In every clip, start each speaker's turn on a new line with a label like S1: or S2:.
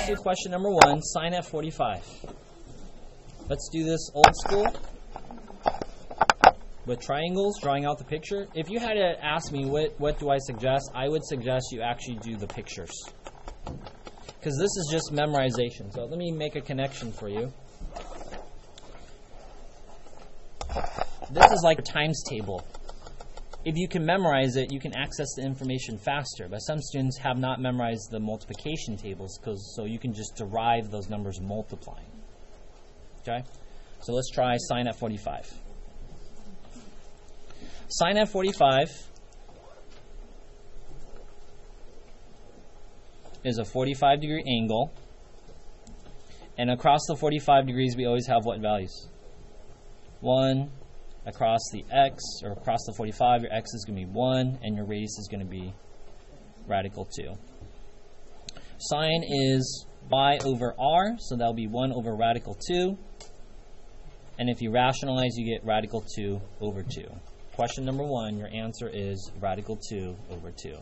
S1: let's do question number 1, sine at 45. Let's do this old school with triangles, drawing out the picture. If you had to ask me what do I suggest, I would suggest you actually do the pictures, because this is just memorization. So let me make a connection for you. This is like a times table. If you can memorize it, you can access the information faster. But some students have not memorized the multiplication tables, so you can just derive those numbers multiplying. Okay? So let's try sine at 45. Sine at 45 is a 45-degree angle. And across the 45 degrees, we always have what values? 1. Across the x, or across the 45, your x is going to be 1, and your radius is going to be radical 2. Sine is y over r, so that will be 1 over radical 2. And if you rationalize, you get radical 2 over 2. Question number 1, your answer is radical 2 over 2.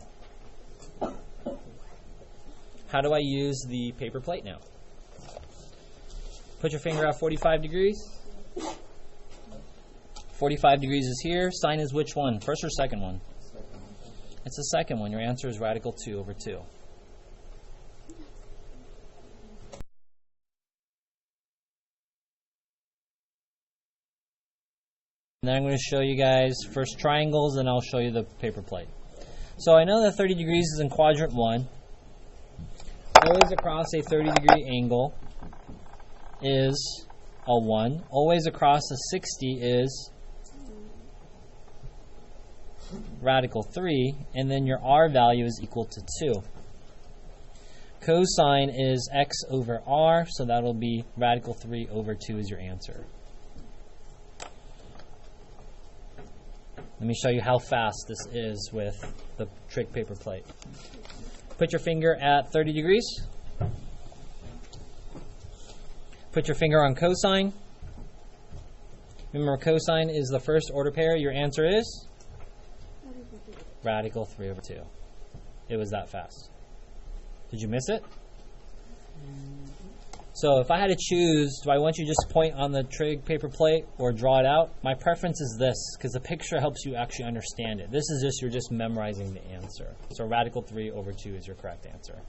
S1: How do I use the paper plate now? Put your finger at 45 degrees. 45 degrees is here. Sine is which one? First or second one? It's the second one. Your answer is radical 2 over 2. And then I'm going to show you guys first triangles, and I'll show you the paper plate. So I know that 30 degrees is in quadrant 1. Always across a 30-degree angle is a 1. Always across a 60 is radical 3, and then your r value is equal to 2. Cosine is x over r, so that'll be radical 3 over 2 is your answer. Let me show you how fast this is with the trig paper plate. Put your finger at 30 degrees. Put your finger on cosine. Remember, cosine is the first order pair. Your answer is? Radical 3 over 2. It was that fast. Did you miss it? So if I had to choose, do I want you to just point on the trig paper plate or draw it out? My preference is this, because the picture helps you actually understand it. This is just, you're just memorizing the answer. So radical 3 over 2 is your correct answer.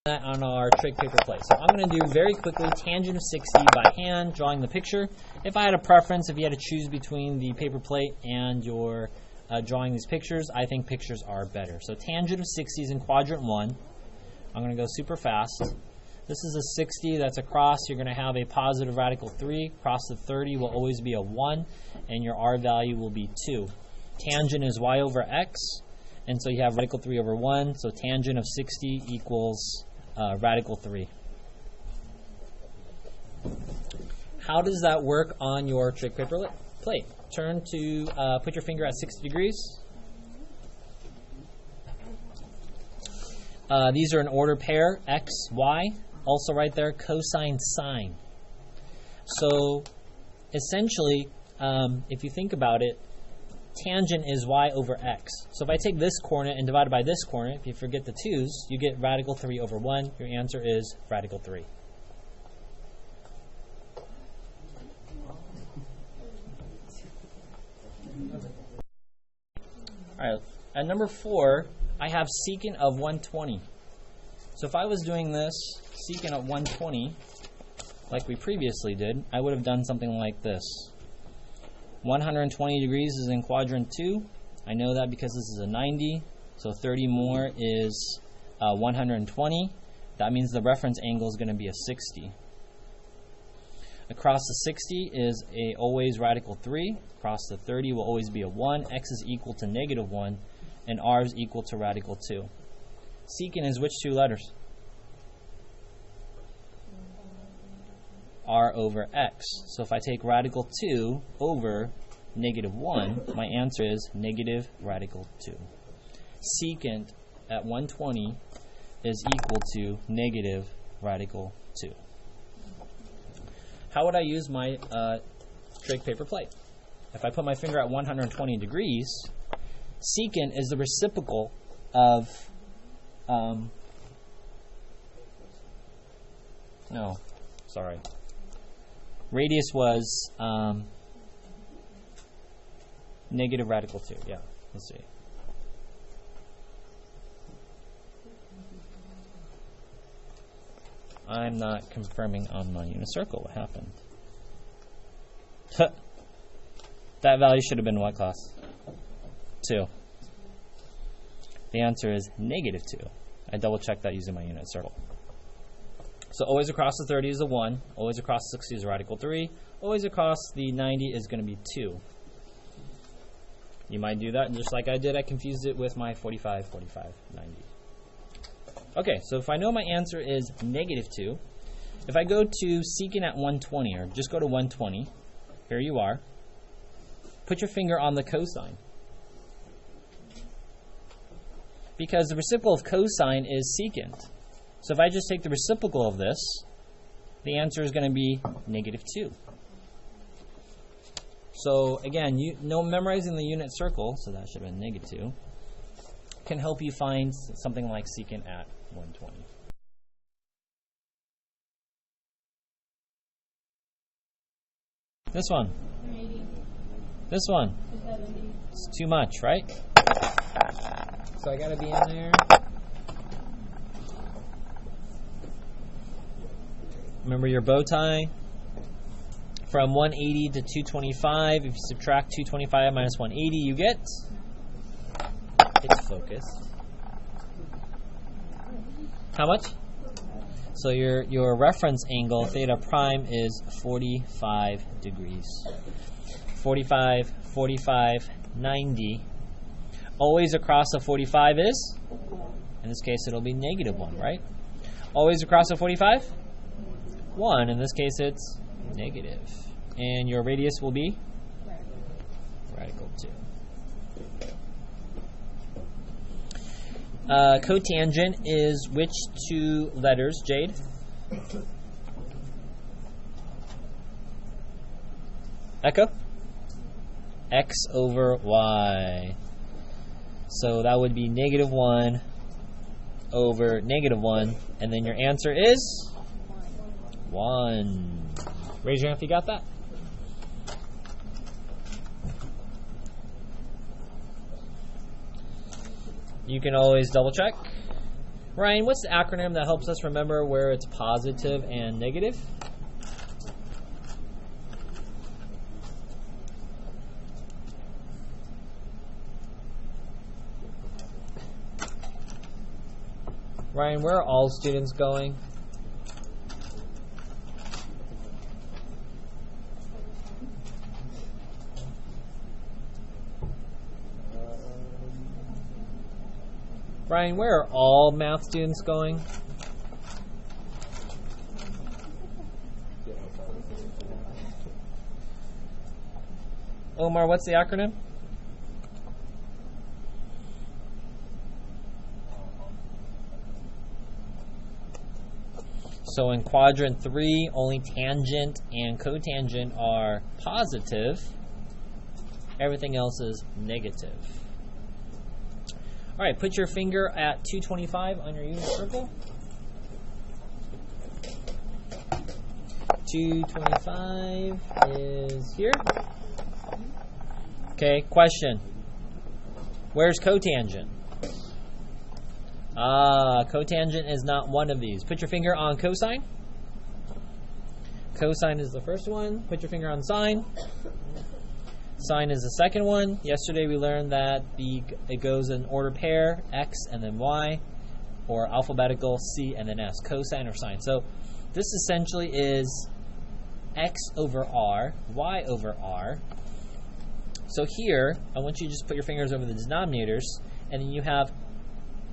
S1: That on our trig paper plate. So I'm going to do very quickly tangent of 60 by hand, drawing the picture. If I had a preference, if you had to choose between the paper plate and your drawing these pictures, I think pictures are better. So tangent of 60 is in quadrant 1. I'm going to go super fast. This is a 60 that's across. You're going to have a positive radical 3. Across the 30 will always be a 1, and your r value will be 2. Tangent is y over x, and so you have radical 3 over 1. So tangent of 60 equals radical 3. How does that work on your trig paper plate? Turn to, put your finger at 60 degrees. These are an order pair, x, y. Also right there, cosine, sine. So essentially, if you think about it, tangent is y over x. So if I take this coordinate and divide it by this coordinate, if you forget the 2's, you get radical 3 over 1. Your answer is radical 3. Alright, at number 4, I have secant of 120. So if I was doing this, secant of 120, like we previously did, I would have done something like this. 120 degrees is in quadrant 2. I know that because this is a 90, so 30 more is 120. That means the reference angle is going to be a 60. Across the 60 is always radical 3. Across the 30 will always be a 1. X is equal to negative 1, and r is equal to radical 2. Secant is which two letters? R over x. So if I take radical 2 over negative 1, my answer is negative radical 2. Secant at 120 is equal to negative radical 2. How would I use my trig paper plate? If I put my finger at 120 degrees, secant is the reciprocal of, no, sorry. Radius was negative radical 2. Yeah, let's see. I'm not confirming on my unit circle. What happened? That value should have been what class? 2. The answer is negative 2. I double checked that using my unit circle. So always across the 30 is a 1. Always across the 60 is a radical 3. Always across the 90 is going to be 2. You might do that, and just like I did, I confused it with my 45, 45, 90. Okay, so if I know my answer is negative 2, if I go to secant at 120, or just go to 120, here you are, put your finger on the cosine. Because the reciprocal of cosine is secant. So if I just take the reciprocal of this, the answer is going to be negative 2. So again, memorizing the unit circle, so that should have been negative 2, can help you find something like secant at 120. This one.
S2: 380.
S1: This one.
S2: 270.
S1: It's too much, right? So I got to be in there. Remember your bow tie. From 180 to 225, if you subtract 225 minus 180, you get, it's focused. How much? So your reference angle, theta prime, is 45 degrees. 45, 45, 90. Always across a 45 is? In this case, it'll be negative 1, right? Always across a 45? 1. In this case, it's negative. And your radius will be? Radical 2. Cotangent is which two letters, Jade? Echo? X over Y. So that would be negative 1 over negative 1. And then your answer is? 1. Raise your hand if you got that. You can always double check. Ryan, what's the acronym that helps us remember where it's positive and negative? Ryan, where are all students going? Ryan, where are all math students going? Omar, what's the acronym? So in quadrant 3, only tangent and cotangent are positive. Everything else is negative. All right, put your finger at 225 on your unit circle. 225 is here. Okay, question. Where's cotangent? Cotangent is not one of these. Put your finger on cosine. Cosine is the first one. Put your finger on sine. Sine is the second one. Yesterday we learned that it goes in order pair, x and then y, or alphabetical c and then s, cosine or sine. So this essentially is x over r, y over r. So here, I want you to just put your fingers over the denominators, and then you have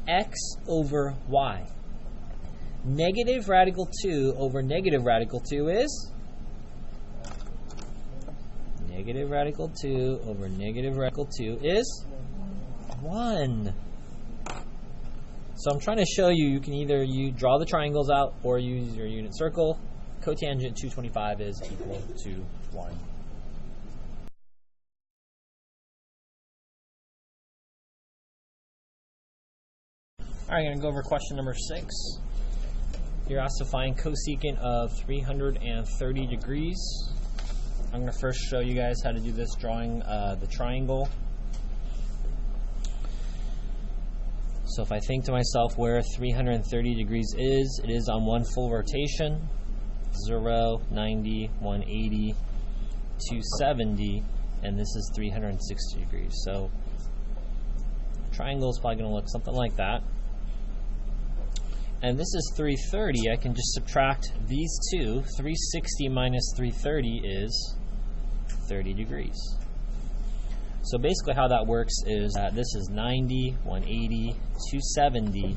S1: x over y. Negative radical 2 over negative radical 2 is? Negative radical 2 over negative radical 2 is 1. So I'm trying to show you, you can either draw the triangles out or use your unit circle. Cotangent 225 is equal to 1. All right, I'm going to go over question number 6. You're asked to find cosecant of 330 degrees. I'm going to first show you guys how to do this, drawing the triangle. So if I think to myself where 330 degrees is, it is on one full rotation, 0, 90, 180, 270, and this is 360 degrees. So triangle is probably going to look something like that. And this is 330. I can just subtract these two. 360 minus 330 is 30 degrees. So basically how that works is this is 90, 180, 270,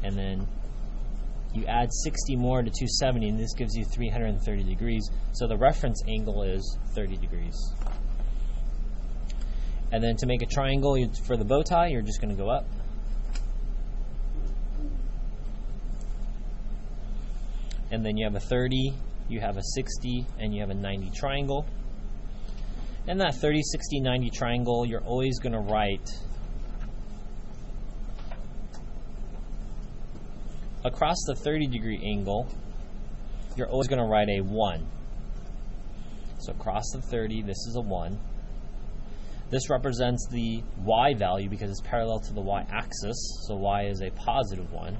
S1: and then you add 60 more to 270, and this gives you 330 degrees. So the reference angle is 30 degrees. And then to make a triangle for the bow tie, you're just going to go up. And then you have a 30, you have a 60, and you have a 90 triangle. And that 30, 60, 90 triangle, you're always going to write across the 30 degree angle, you're always going to write a 1. So across the 30, this is a 1. This represents the y value because it's parallel to the y-axis, so y is a positive 1.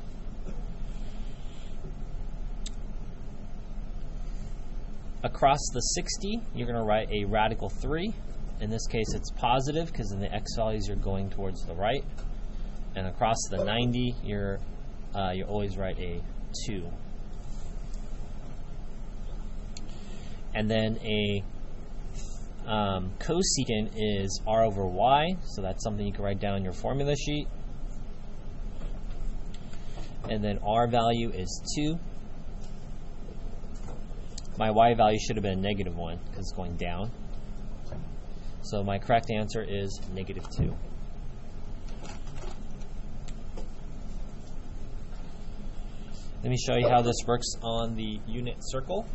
S1: Across the 60, you're going to write a radical 3. In this case, it's positive because in the x values you're going towards the right. And across the 90, you always write a 2. And then a cosecant is r over y, so that's something you can write down in your formula sheet. And then r value is 2. My y value should have been a negative 1 because it's going down. So my correct answer is negative 2. Let me show you how this works on the unit circle.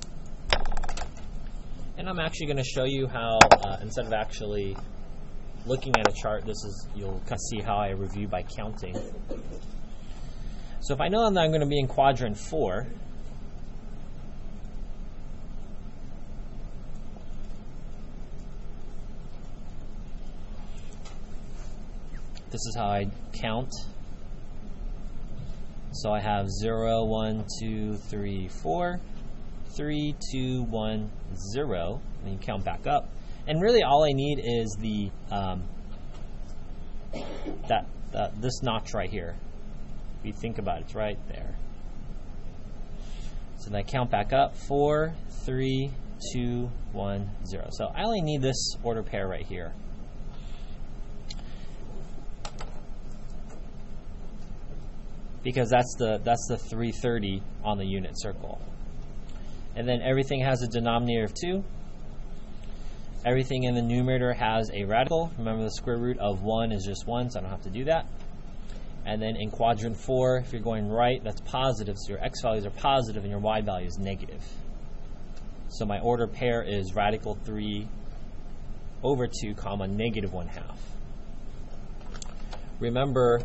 S1: And I'm actually going to show you how, instead of actually looking at a chart, you'll kind of see how I review by counting. So if I know that I'm going to be in quadrant 4, this is how I count. So I have 0, 1, 2, 3, 4, 3, 2, 1, 0, and you count back up. And really all I need is this notch right here. If you think about it, it's right there. So then I count back up, 4, 3, 2, 1, 0. So I only need this order pair right here. Because that's the 330 on the unit circle. And then everything has a denominator of 2. Everything in the numerator has a radical. Remember, the square root of 1 is just 1, so I don't have to do that. And then in quadrant 4, if you're going right, that's positive, so your x values are positive and your y value is negative. So my order pair is radical 3 over 2, comma, negative 1/2. Remember,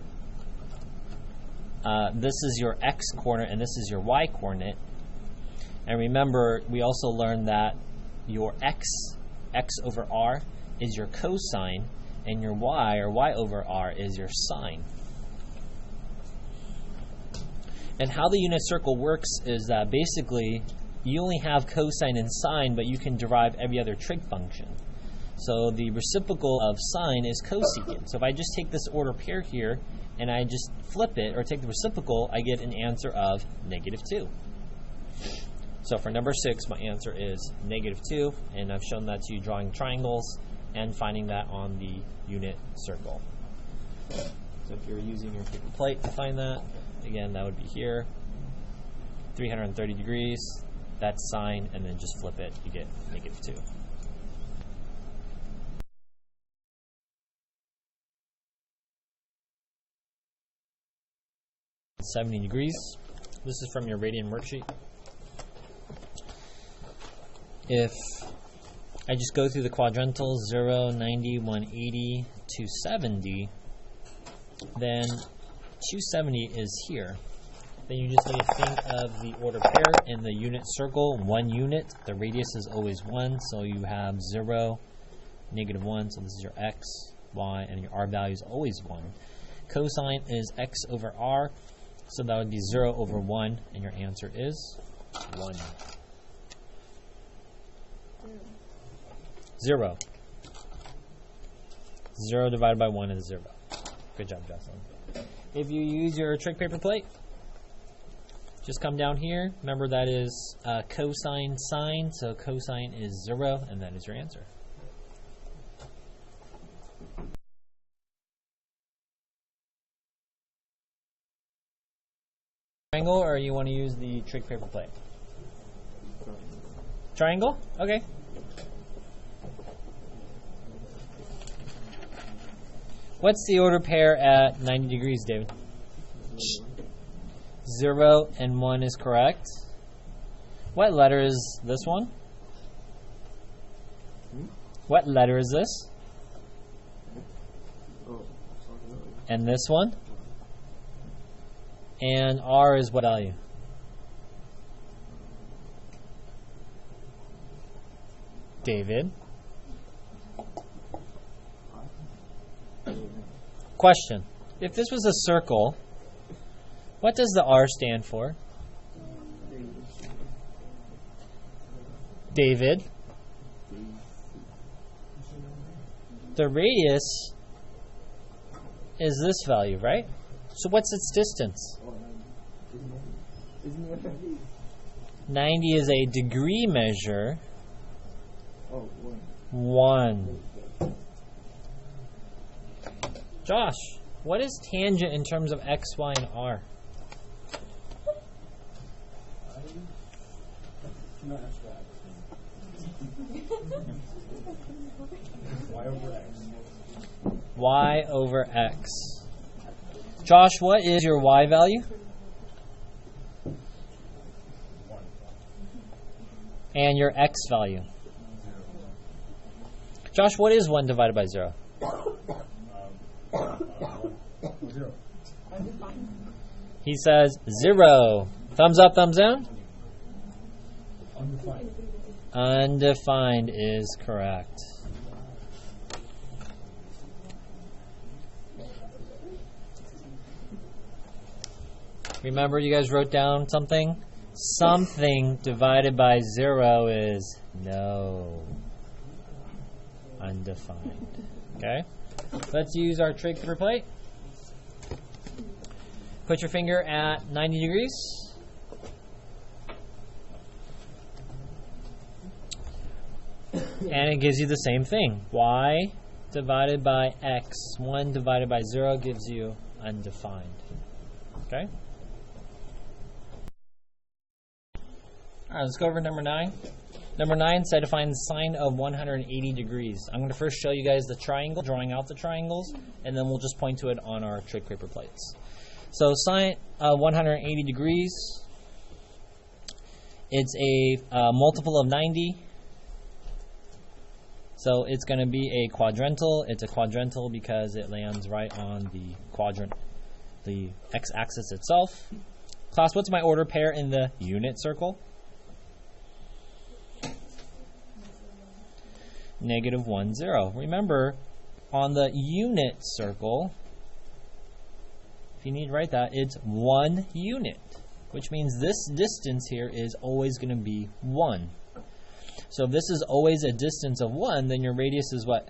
S1: this is your x coordinate and this is your y coordinate. And remember, we also learned that your x over r, is your cosine, and your y, or y over r, is your sine. And how the unit circle works is that basically you only have cosine and sine, but you can derive every other trig function. So the reciprocal of sine is cosecant. So if I just take this order pair here and I just flip it, or take the reciprocal, I get an answer of negative 2. So for number 6, my answer is negative 2, and I've shown that to you drawing triangles and finding that on the unit circle. So if you're using your paper plate to find that, again, that would be here, 330 degrees, that's sine, and then just flip it, you get negative 2. 70 degrees. This is from your radian worksheet. If I just go through the quadrantals, 0, 90, 180, 270, then 270 is here. Then you just need to think of the order pair in the unit circle, 1 unit. The radius is always 1, so you have 0, -1, so this is your x, y, and your r value is always 1. Cosine is x over r, so that would be 0 over 1, and your answer is 1. 0. 0 divided by 1 is 0. Good job, Jocelyn. If you use your trig paper plate, just come down here. Remember that is cosine sine, so cosine is 0, and that is your answer. Triangle, or you want to use the trig paper plate? Triangle? Okay. What's the order pair at 90 degrees, David? 0 and 1 is correct. What letter is this one? What letter is this? And this one? And R is what value? David? Question. If this was a circle, what does the R stand for? David? The radius is this value, right? So what's its distance? 90 is a degree measure. 1. Josh, what is tangent in terms of x, y, and r? Y over x. Josh, what is your y value? 1. And your x value? 0. Josh, what is 1 divided by 0? 0. He says 0. Thumbs up, thumbs down? Undefined. Undefined is correct. Remember, you guys wrote down something? Something divided by 0 is no. Undefined. Okay? Let's use our trig paper plate. Put your finger at 90 degrees. And it gives you the same thing. Y divided by x. 1 divided by 0 gives you undefined. Okay? Alright, let's go over number 9. Number 9 said to find the sine of 180 degrees. I'm going to first show you guys the triangle, drawing out the triangles, and then we'll just point to it on our trig paper plates. So sine 180 degrees, it's a multiple of 90. So it's going to be a quadrantal. It's a quadrantal because it lands right on the quadrant, the x-axis itself. Class, what's my order pair in the unit circle? -1, 0. Remember, on the unit circle, if you need to write that, it's 1 unit, which means this distance here is always going to be 1. So if this is always a distance of 1, then your radius is what?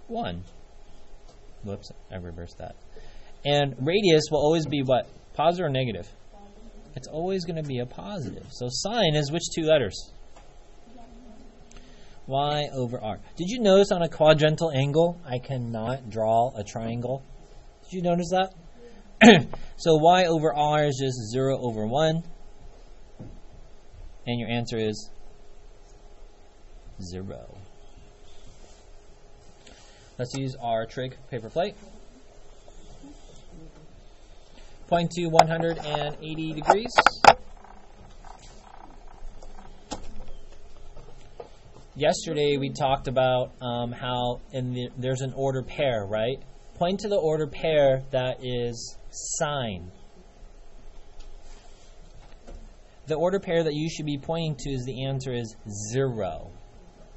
S1: 1. Whoops, I reversed that. And radius will always be what? Positive or negative? It's always going to be a positive. So sine is which 2 letters? Y over r. Did you notice on a quadrantal angle, I cannot draw a triangle? Did you notice that? So y over r is just 0 over 1. And your answer is 0. Let's use our trig paper plate. Point to 180 degrees. Yesterday we talked about how there's an order pair, right? Point to the ordered pair that is sine. The ordered pair that you should be pointing to is the answer is 0.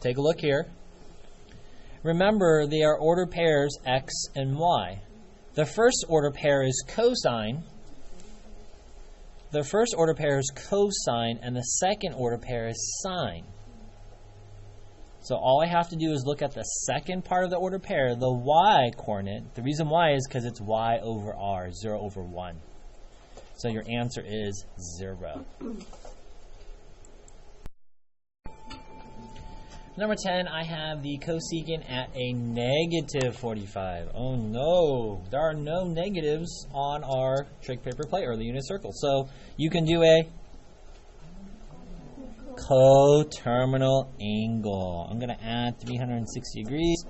S1: Take a look here. Remember, they are ordered pairs x and y. The first order pair is cosine. The first order pair is cosine, and the second order pair is sine. So all I have to do is look at the second part of the order pair, the y coordinate. The reason why is because it's y over r, 0 over 1. So your answer is 0. Number 10, I have the cosecant at a negative 45. Oh no, there are no negatives on our trig paper plate or the unit circle. So you can do a coterminal angle. I'm going to add 360 degrees.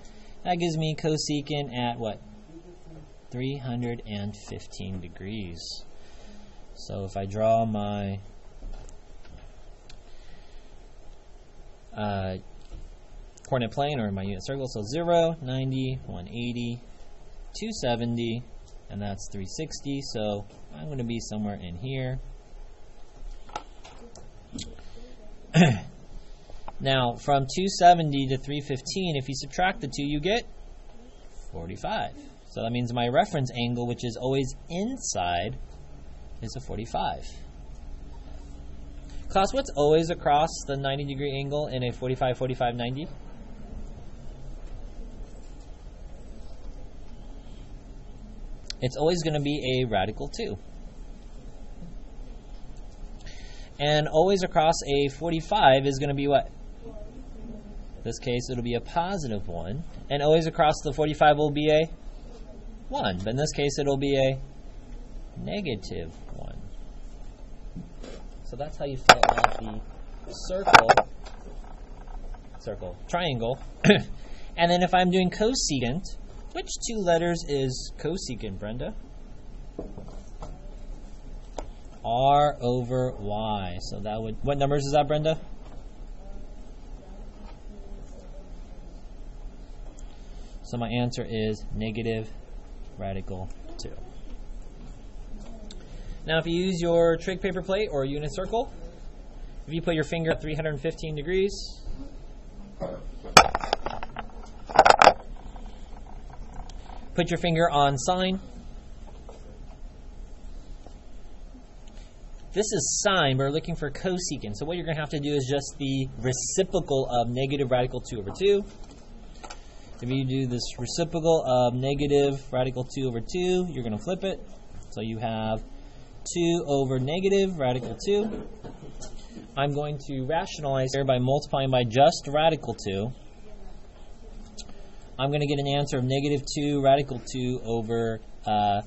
S1: That gives me cosecant at what? 315 degrees. So if I draw my coordinate plane or my unit circle, so 0, 90, 180, 270, and that's 360. So I'm going to be somewhere in here. Now, from 270 to 315, if you subtract the 2, you get 45. So that means my reference angle, which is always inside, is a 45. Class, what's always across the 90-degree angle in a 45, 45, 90? It's always going to be a radical 2. And always across a 45 is going to be what? In this case, it'll be a positive 1. And always across the 45 will be a 1. But in this case, it'll be a negative 1. So that's how you fill out the triangle. And then if I'm doing cosecant, which two letters is cosecant, Brenda? R over y. So that would, what numbers is that, Brenda? So my answer is negative radical 2. Now if you use your trig paper plate or unit circle, if you put your finger at 315 degrees, put your finger on sine. This is sine, but we're looking for cosecant. So what you're going to have to do is just the reciprocal of negative radical 2 over 2. If you do this reciprocal of negative radical 2 over 2, you're going to flip it. So you have 2 over negative radical 2. I'm going to rationalize here by multiplying by just radical 2. I'm going to get an answer of negative 2 radical 2 over, that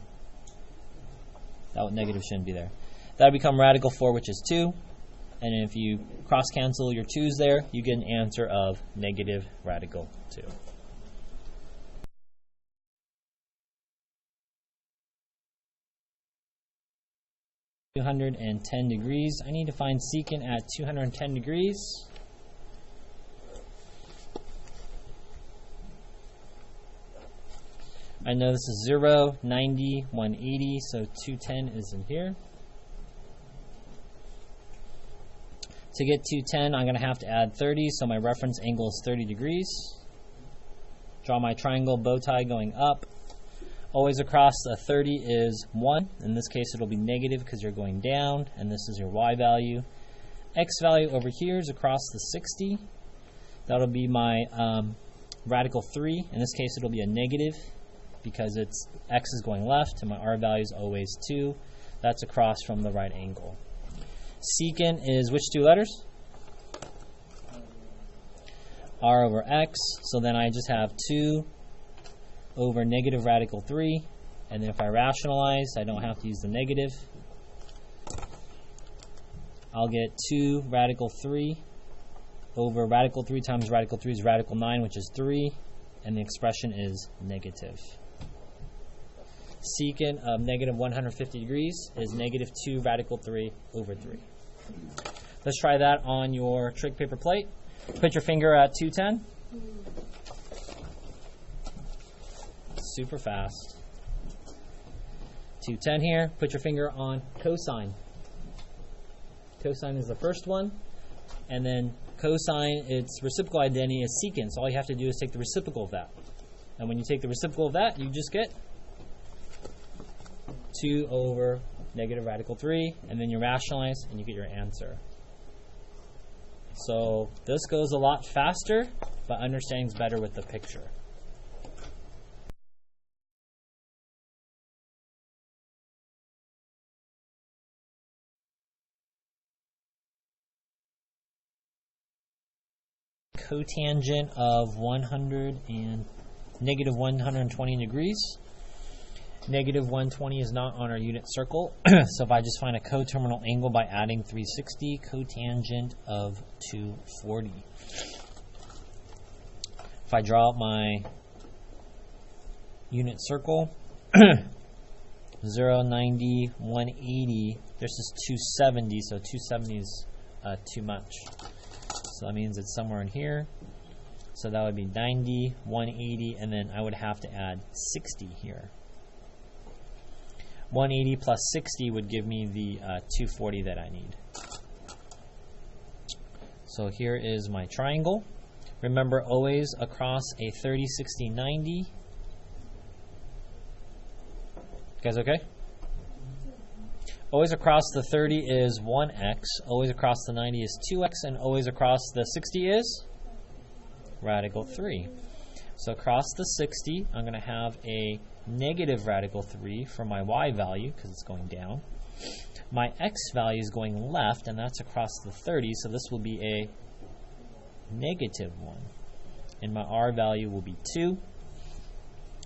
S1: negative shouldn't be there. That would become radical 4, which is 2. And if you cross-cancel your 2's there, you get an answer of negative radical 2. (210 degrees). I need to find secant at 210 degrees. I know this is 0, 90, 180, so 210 is in here. To get 210, I'm going to have to add 30, so my reference angle is 30 degrees. Draw my triangle bow tie going up. Always across a 30 is 1. In this case, it'll be negative because you're going down, and this is your y value. X value over here is across the 60. That'll be my radical 3. In this case, it'll be a negative because it's x is going left, and my r value is always 2. That's across from the right angle. Secant is which two letters? R over x. So then I just have 2 over negative radical 3. And then if I rationalize, I don't have to use the negative. I'll get 2 radical 3 over radical 3 times radical 3 is radical 9, which is 3. And the expression is negative. Secant of negative 150 degrees is negative 2 radical 3 over 3. Let's try that on your trig paper plate. Put your finger at 210. super fast. 210 here. Put your finger on cosine. Cosine is the first one. And then cosine, its reciprocal identity is secant. So all you have to do is take the reciprocal of that. And when you take the reciprocal of that, you just get 2 over negative radical 3. And then you rationalize and you get your answer. So this goes a lot faster, but understanding's better with the picture. Cotangent of negative 120 degrees. Negative 120 is not on our unit circle, so if I just find a coterminal angle by adding 360, cotangent of 240. If I draw out my unit circle, 0, 90, 180, this is 270, so 270 is too much. So that means it's somewhere in here. So that would be 90, 180, and then I would have to add 60 here. 180 plus 60 would give me the 240 that I need. So here is my triangle. Remember, always across a 30, 60, 90. You guys okay? Always across the 30 is 1x, always across the 90 is 2x, and always across the 60 is radical 3. So across the 60, I'm going to have a negative radical 3 for my y value, because it's going down. My x value is going left, and that's across the 30, so this will be a negative 1. And my r value will be 2.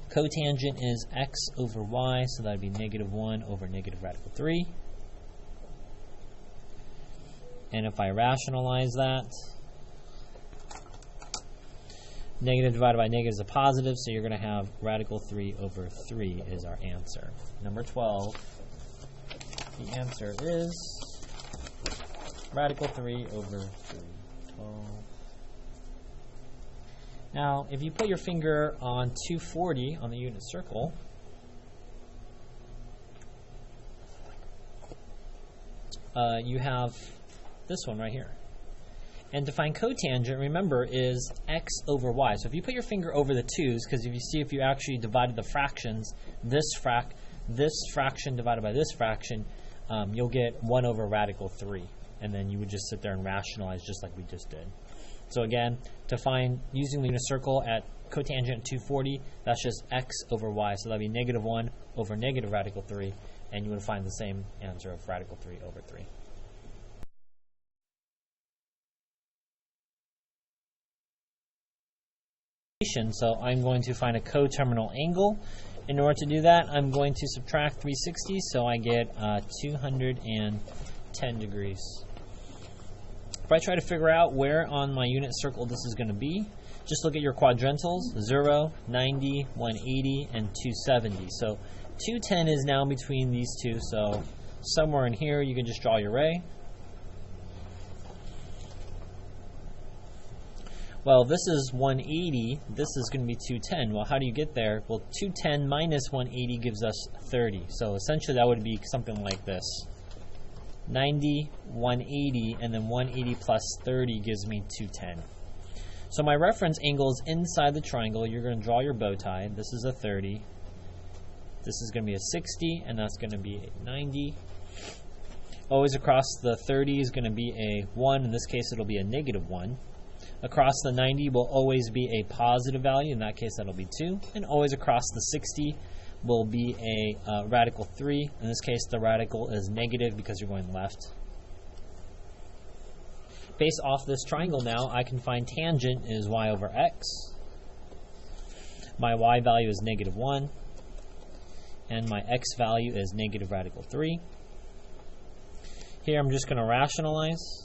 S1: Cotangent is x over y, so that would be negative 1 over negative radical 3. And if I rationalize that, negative divided by negative is a positive, so you're going to have radical 3 over 3 is our answer. Number 12, the answer is radical 3 over 3. 12. Now, if you put your finger on 240 on the unit circle, you have this one right here. And to find cotangent, remember, is x over y. So if you put your finger over the 2's, because if you actually divided the fractions, this fraction divided by this fraction, you'll get 1 over radical 3. And then you would just sit there and rationalize just like we just did. So again, to find, using the unit circle at cotangent 240, that's just x over y. So that would be negative 1 over negative radical 3, and you would find the same answer of radical 3 over 3. So I'm going to find a coterminal angle. In order to do that, I'm going to subtract 360, so I get 210 degrees. If I try to figure out where on my unit circle this is going to be, just look at your quadrantals, 0, 90, 180, and 270. So 210 is now between these two, so somewhere in here you can just draw your ray. Well, this is 180, this is going to be 210. Well, how do you get there? Well, 210 minus 180 gives us 30. So essentially that would be something like this. 90, 180, and then 180 plus 30 gives me 210. So my reference angle is inside the triangle. You're going to draw your bow tie. This is a 30. This is going to be a 60, and that's going to be a 90. Always across the 30 is going to be a 1. In this case, it'll be a negative 1. Across the 90 will always be a positive value. In that case, that'll be 2. And always across the 60 will be a radical 3. In this case, the radical is negative because you're going left. Based off this triangle now, I can find tangent is y over x. My y value is negative 1. And my x value is negative radical 3. Here I'm just going to rationalize.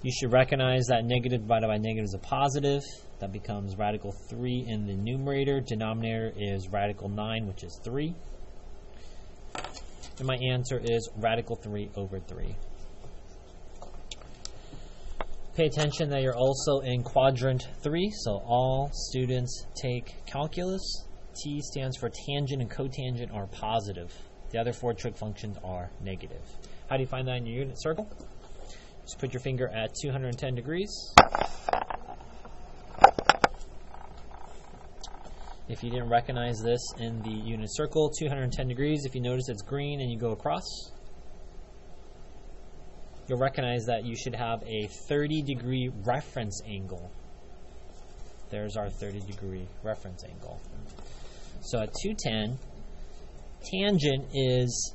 S1: You should recognize that negative divided by negative is a positive. That becomes radical 3 in the numerator. Denominator is radical 9, which is 3. And my answer is radical 3 over 3. Pay attention that you're also in quadrant 3, so all students take calculus. T stands for tangent and cotangent are positive. The other 4 trig functions are negative. How do you find that in your unit circle? Just put your finger at 210 degrees. If you didn't recognize this in the unit circle, 210 degrees, if you notice it's green and you go across, you'll recognize that you should have a 30-degree reference angle. There's our 30-degree reference angle. So at 210, tangent is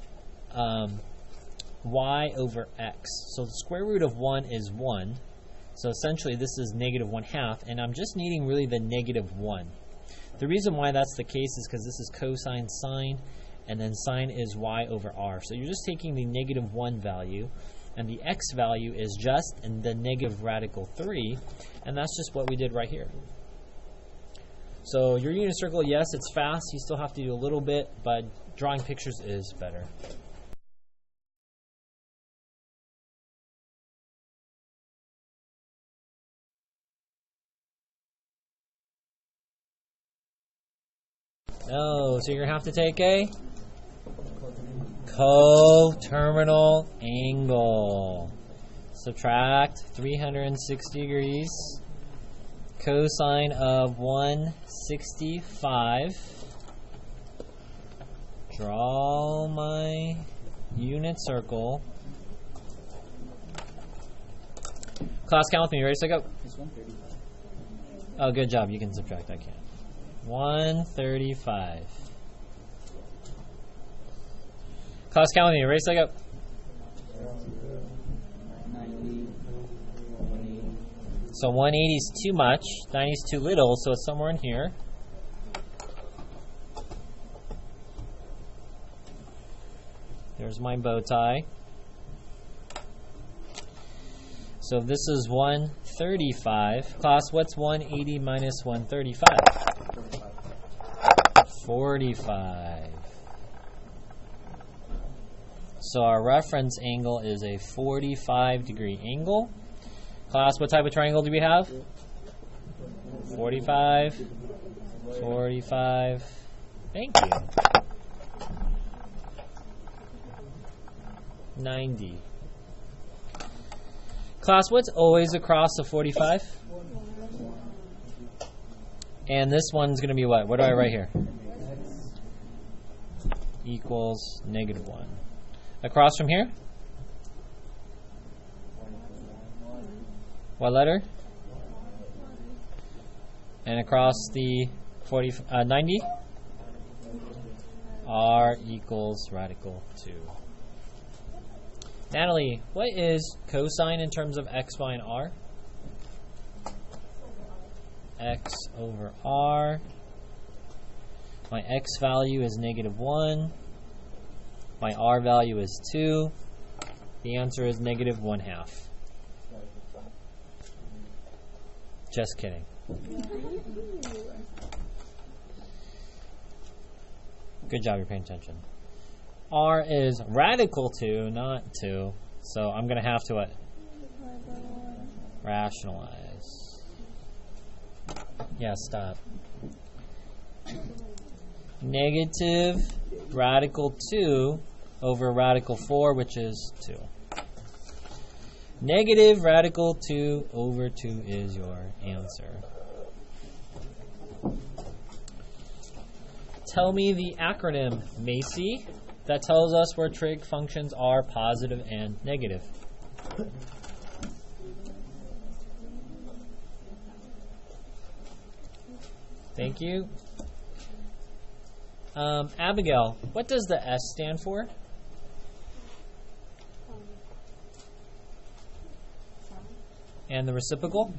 S1: y over x. So the square root of 1 is 1. So essentially this is negative 1/2, and I'm just needing really the negative 1. The reason why that's the case is because this is cosine sine, and then sine is y over r. So you're just taking the negative 1 value, and the x value is just the negative radical 3, and that's just what we did right here. So your unit circle, yes, it's fast. You still have to do a little bit, but drawing pictures is better. Oh, so you're going to have to take a coterminal angle. Subtract 360 degrees. Cosine of 165. Draw my unit circle. Class, count with me. Ready, set, go. Oh, good job. You can subtract. I can't. 135. Class, count with me. Ready, set, go.
S2: 90.
S1: So 180 is too much. 90 is too little, so it's somewhere in here. There's my bow tie. So this is 135. Class, what's 180 minus 135? 45. So our reference angle is a 45-degree angle. Class, what type of triangle do we have? 45. 45. Thank you. 90. Class, what's always across the 45? And this one's going to be what? What do I write here? Equals negative 1. Across from here? What letter? And across the 90? R equals radical 2. Natalie, what is cosine in terms of x, y, and r? X over r. My x value is negative 1. My r value is 2. The answer is negative 1/2. Just kidding. Good job, you're paying attention. R is radical 2, not 2. So I'm going to have to what? Rationalize. Yeah, stop. Negative radical 2 over radical 4, which is 2. Negative radical 2 over 2 is your answer. Tell me the acronym, Macy, that tells us where trig functions are positive and negative. Thank you. Abigail, what does the S stand for? And the reciprocal?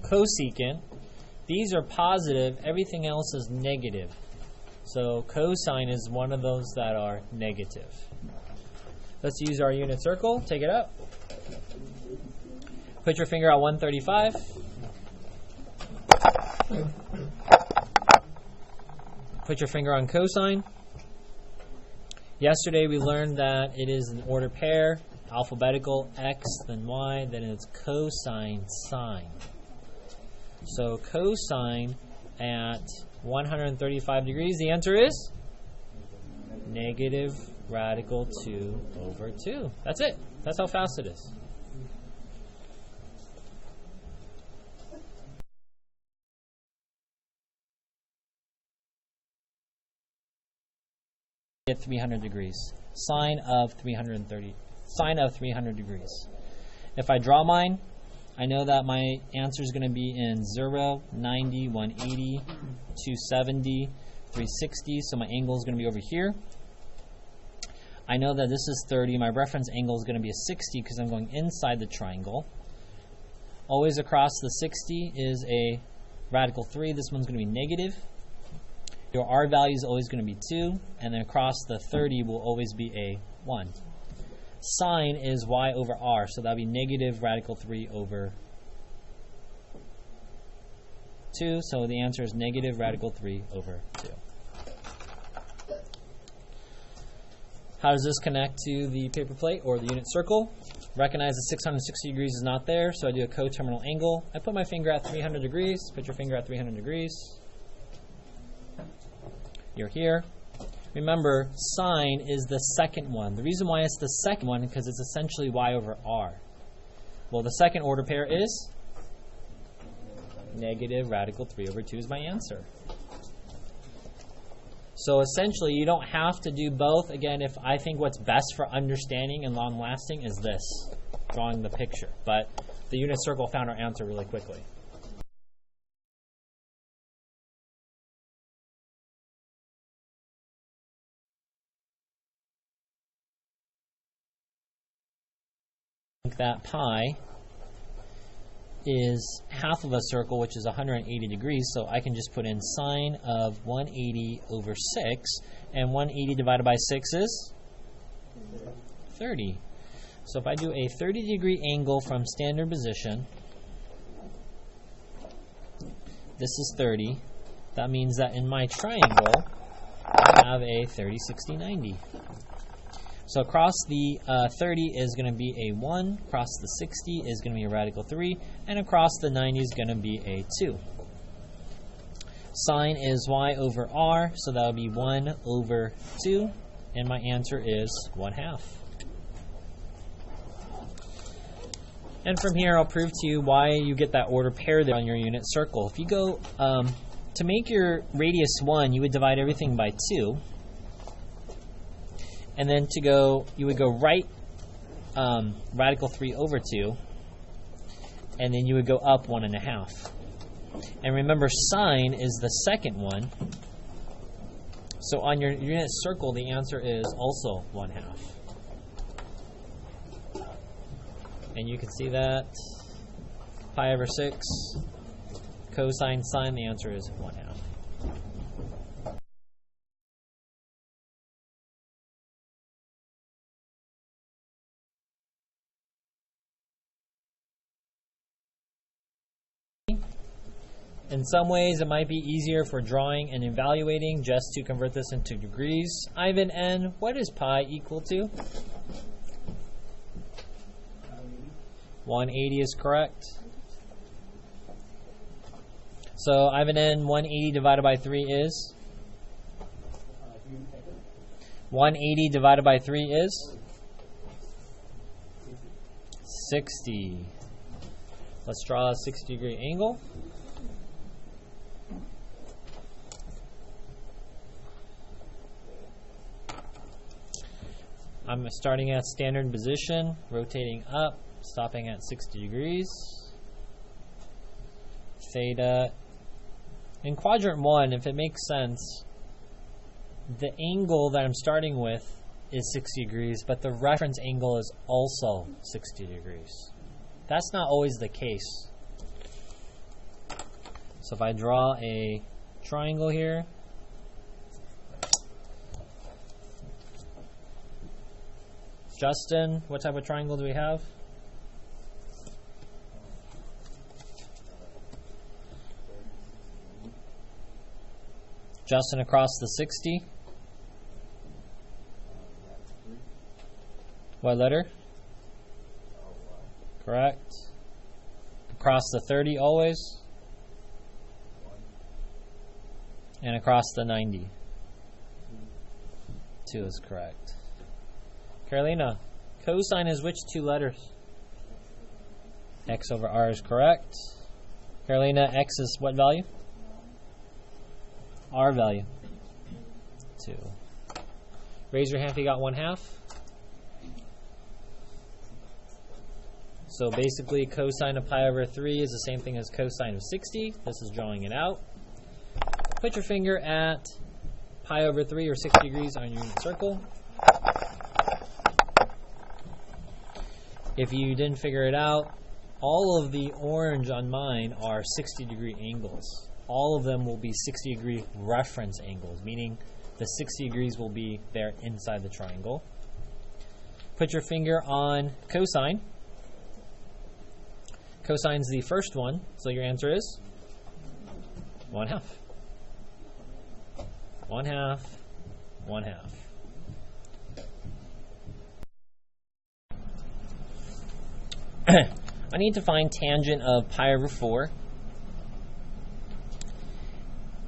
S1: Cosecant. These are positive. Everything else is negative. So cosine is one of those that are negative. Let's use our unit circle. Take it up. Put your finger at 135. Put your finger on cosine. Yesterday we learned that it is an order pair, alphabetical, x, then y, then it's cosine sine. So cosine at 135 degrees, the answer is negative radical 2 over 2. That's it. That's how fast it is. At 300 degrees. Sine of 300 degrees. If I draw mine, I know that my answer is going to be in 0, 90, 180, 270, 360. So my angle is going to be over here. I know that this is 30. My reference angle is going to be a 60 because I'm going inside the triangle. Always across the 60 is a radical 3. This one's going to be negative. Your R value is always going to be 2, and then across the 30 will always be a 1. Sine is y over r, so that would be negative radical 3 over 2, so the answer is negative radical 3 over 2. How does this connect to the paper plate or the unit circle? Recognize that 660 degrees is not there, so I do a coterminal angle. I put my finger at 300 degrees. Put your finger at 300 degrees. You're here. Remember, sine is the second one. The reason why it's the second one is because it's essentially y over r. Well, the second order pair is negative radical 3 over 2 is my answer. So essentially, you don't have to do both. Again, if I think what's best for understanding and long-lasting is this, drawing the picture. But the unit circle found our answer really quickly. That pi is half of a circle, which is 180 degrees, so I can just put in sine of 180 over 6, and 180 divided by 6 is 30. So if I do a 30-degree angle from standard position, this is 30. That means that in my triangle, I have a 30, 60, 90. So across the 30 is going to be a 1, across the 60 is going to be a radical 3, and across the 90 is going to be a 2. Sine is y over r, so that will be 1 over 2, and my answer is 1/2. And from here, I'll prove to you why you get that order pair there on your unit circle. If you go, to make your radius 1, you would divide everything by 2. And then to go, you would go right radical 3 over 2, and then you would go up 1.5. And remember, sine is the second one. So on your unit circle, the answer is also 1/2. And you can see that pi over 6, cosine sine, the answer is 1/2. In some ways, it might be easier for drawing and evaluating just to convert this into degrees. Ivan N., what is pi equal to? 180 is correct. So Ivan N., 180 divided by 3 is? 180 divided by 3 is? 60. Let's draw a 60-degree angle. I'm starting at standard position, rotating up, stopping at 60 degrees. Theta. In quadrant 1, if it makes sense, the angle that I'm starting with is 60 degrees, but the reference angle is also 60 degrees. That's not always the case. So if I draw a triangle here, Justin, what type of triangle do we have? Justin, across the 60. What letter? Correct. Across the 30 always. And across the 90. 2 is correct. Carolina, cosine is which two letters? X over R is correct. Carolina, X is what value? R value. 2. Raise your hand if you got 1/2. So basically cosine of pi over 3 is the same thing as cosine of 60. This is drawing it out. Put your finger at pi over 3 or 60 degrees on your unit circle. If you didn't figure it out, all of the orange on mine are 60-degree angles. All of them will be 60-degree reference angles, meaning the 60 degrees will be there inside the triangle. Put your finger on cosine. Cosine's the first one, so your answer is 1/2. 1/2, 1/2. I need to find tangent of pi over 4.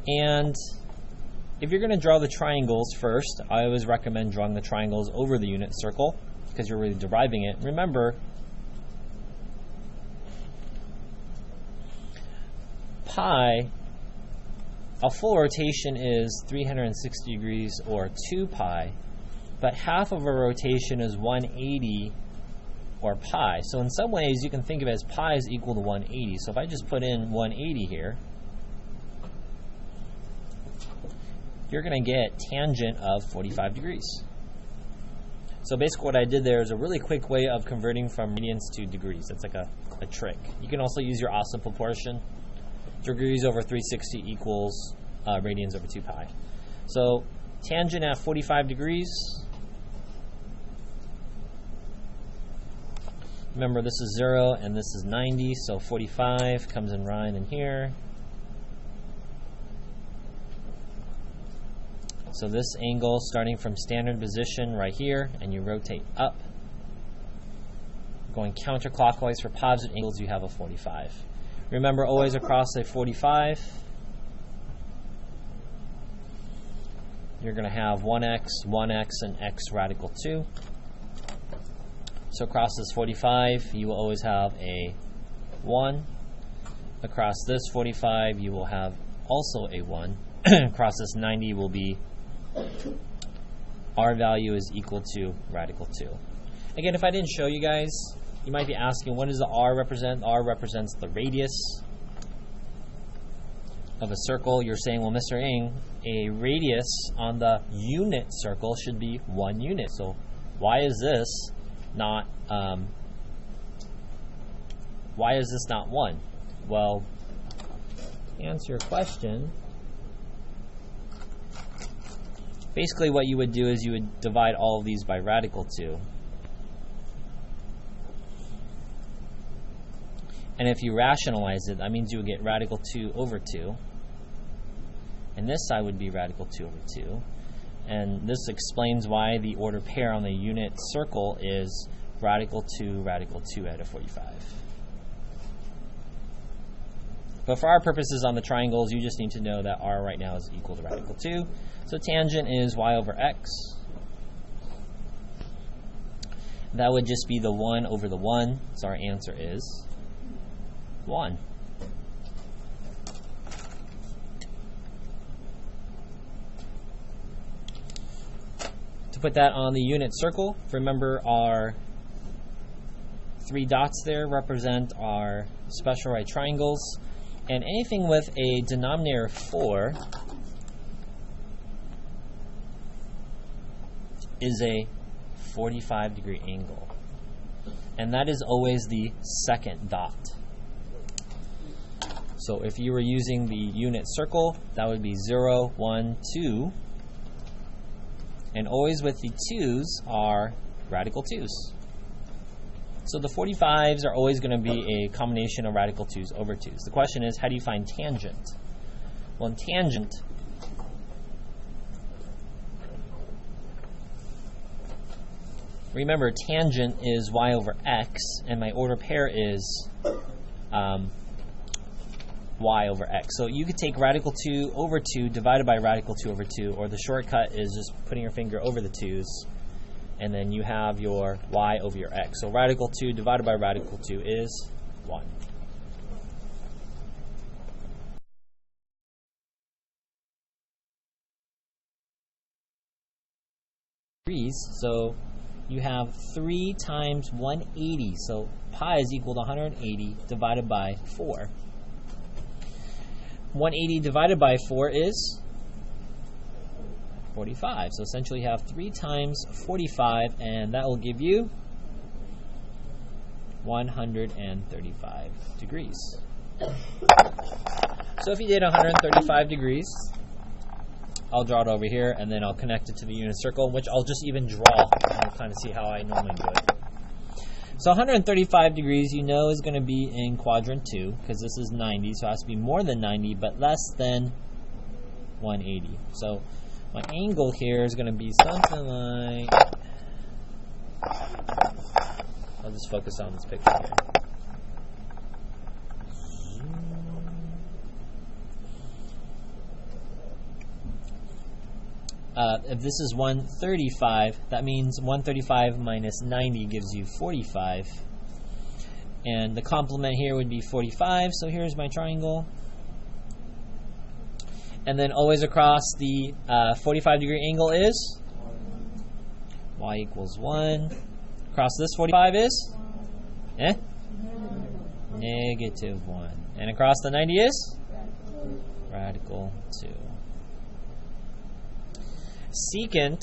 S1: And if you're going to draw the triangles first, I always recommend drawing the triangles over the unit circle because you're really deriving it. Remember, pi, a full rotation is 360 degrees or 2 pi, but half of a rotation is 180 or pi. So in some ways you can think of it as pi is equal to 180. So if I just put in 180 here, you're going to get tangent of 45 degrees. So basically what I did there is a really quick way of converting from radians to degrees. That's like a trick. You can also use your awesome proportion. Degrees over 360 equals radians over 2 pi. So tangent at 45 degrees. Remember, this is 0 and this is 90, so 45 comes in line in here. So this angle, starting from standard position right here, and you rotate up, going counterclockwise for positive angles, you have a 45. Remember, always across a 45, you're going to have 1x, and x radical 2. So across this 45, you will always have a 1. Across this 45, you will have also a 1. Across this 90 will be R value is equal to radical 2. Again, if I didn't show you guys, you might be asking, what does the R represent? R represents the radius of a circle. You're saying, well, Mr. Ng, a radius on the unit circle should be 1 unit. So why is this not 1? Well, to answer your question, basically what you would do is you would divide all of these by radical 2. And if you rationalize it, that means you would get radical 2 over 2. And this side would be radical 2 over 2. And this explains why the order pair on the unit circle is radical 2 out of 45. But for our purposes on the triangles, you just need to know that R right now is equal to radical 2. So tangent is y over x. That would just be the 1 over the 1. So our answer is 1. To put that on the unit circle, remember our 3 dots there represent our special right triangles. And anything with a denominator of 4 is a 45-degree angle. And that is always the second dot. So if you were using the unit circle, that would be 0, 1, 2. And always with the 2's are radical 2's. So the 45s are always going to be a combination of radical 2's over 2's. The question is, how do you find tangent? Well, in tangent, remember, tangent is y over x, and my order pair is y over x. So you could take radical 2 over 2 divided by radical 2 over 2, or the shortcut is just putting your finger over the 2's, and then you have your y over your x. So radical 2 divided by radical 2 is 1. So you have 3 times 180. So pi is equal to 180 divided by 4. 180 divided by 4 is 45. So essentially you have 3 times 45, and that will give you 135 degrees. So if you did 135 degrees, I'll draw it over here, and then I'll connect it to the unit circle, which I'll just even draw and kind of see how I normally do it. So 135 degrees, you know, is going to be in quadrant 2, because this is 90, so it has to be more than 90, but less than 180. So my angle here is going to be something like, I'll just focus on this picture here. If this is 135, that means 135 minus 90 gives you 45. And the complement here would be 45, so here's my triangle. And then always across the 45 degree angle is y equals 1. Across this 45 is negative 1. And across the 90 is radical 2. Secant,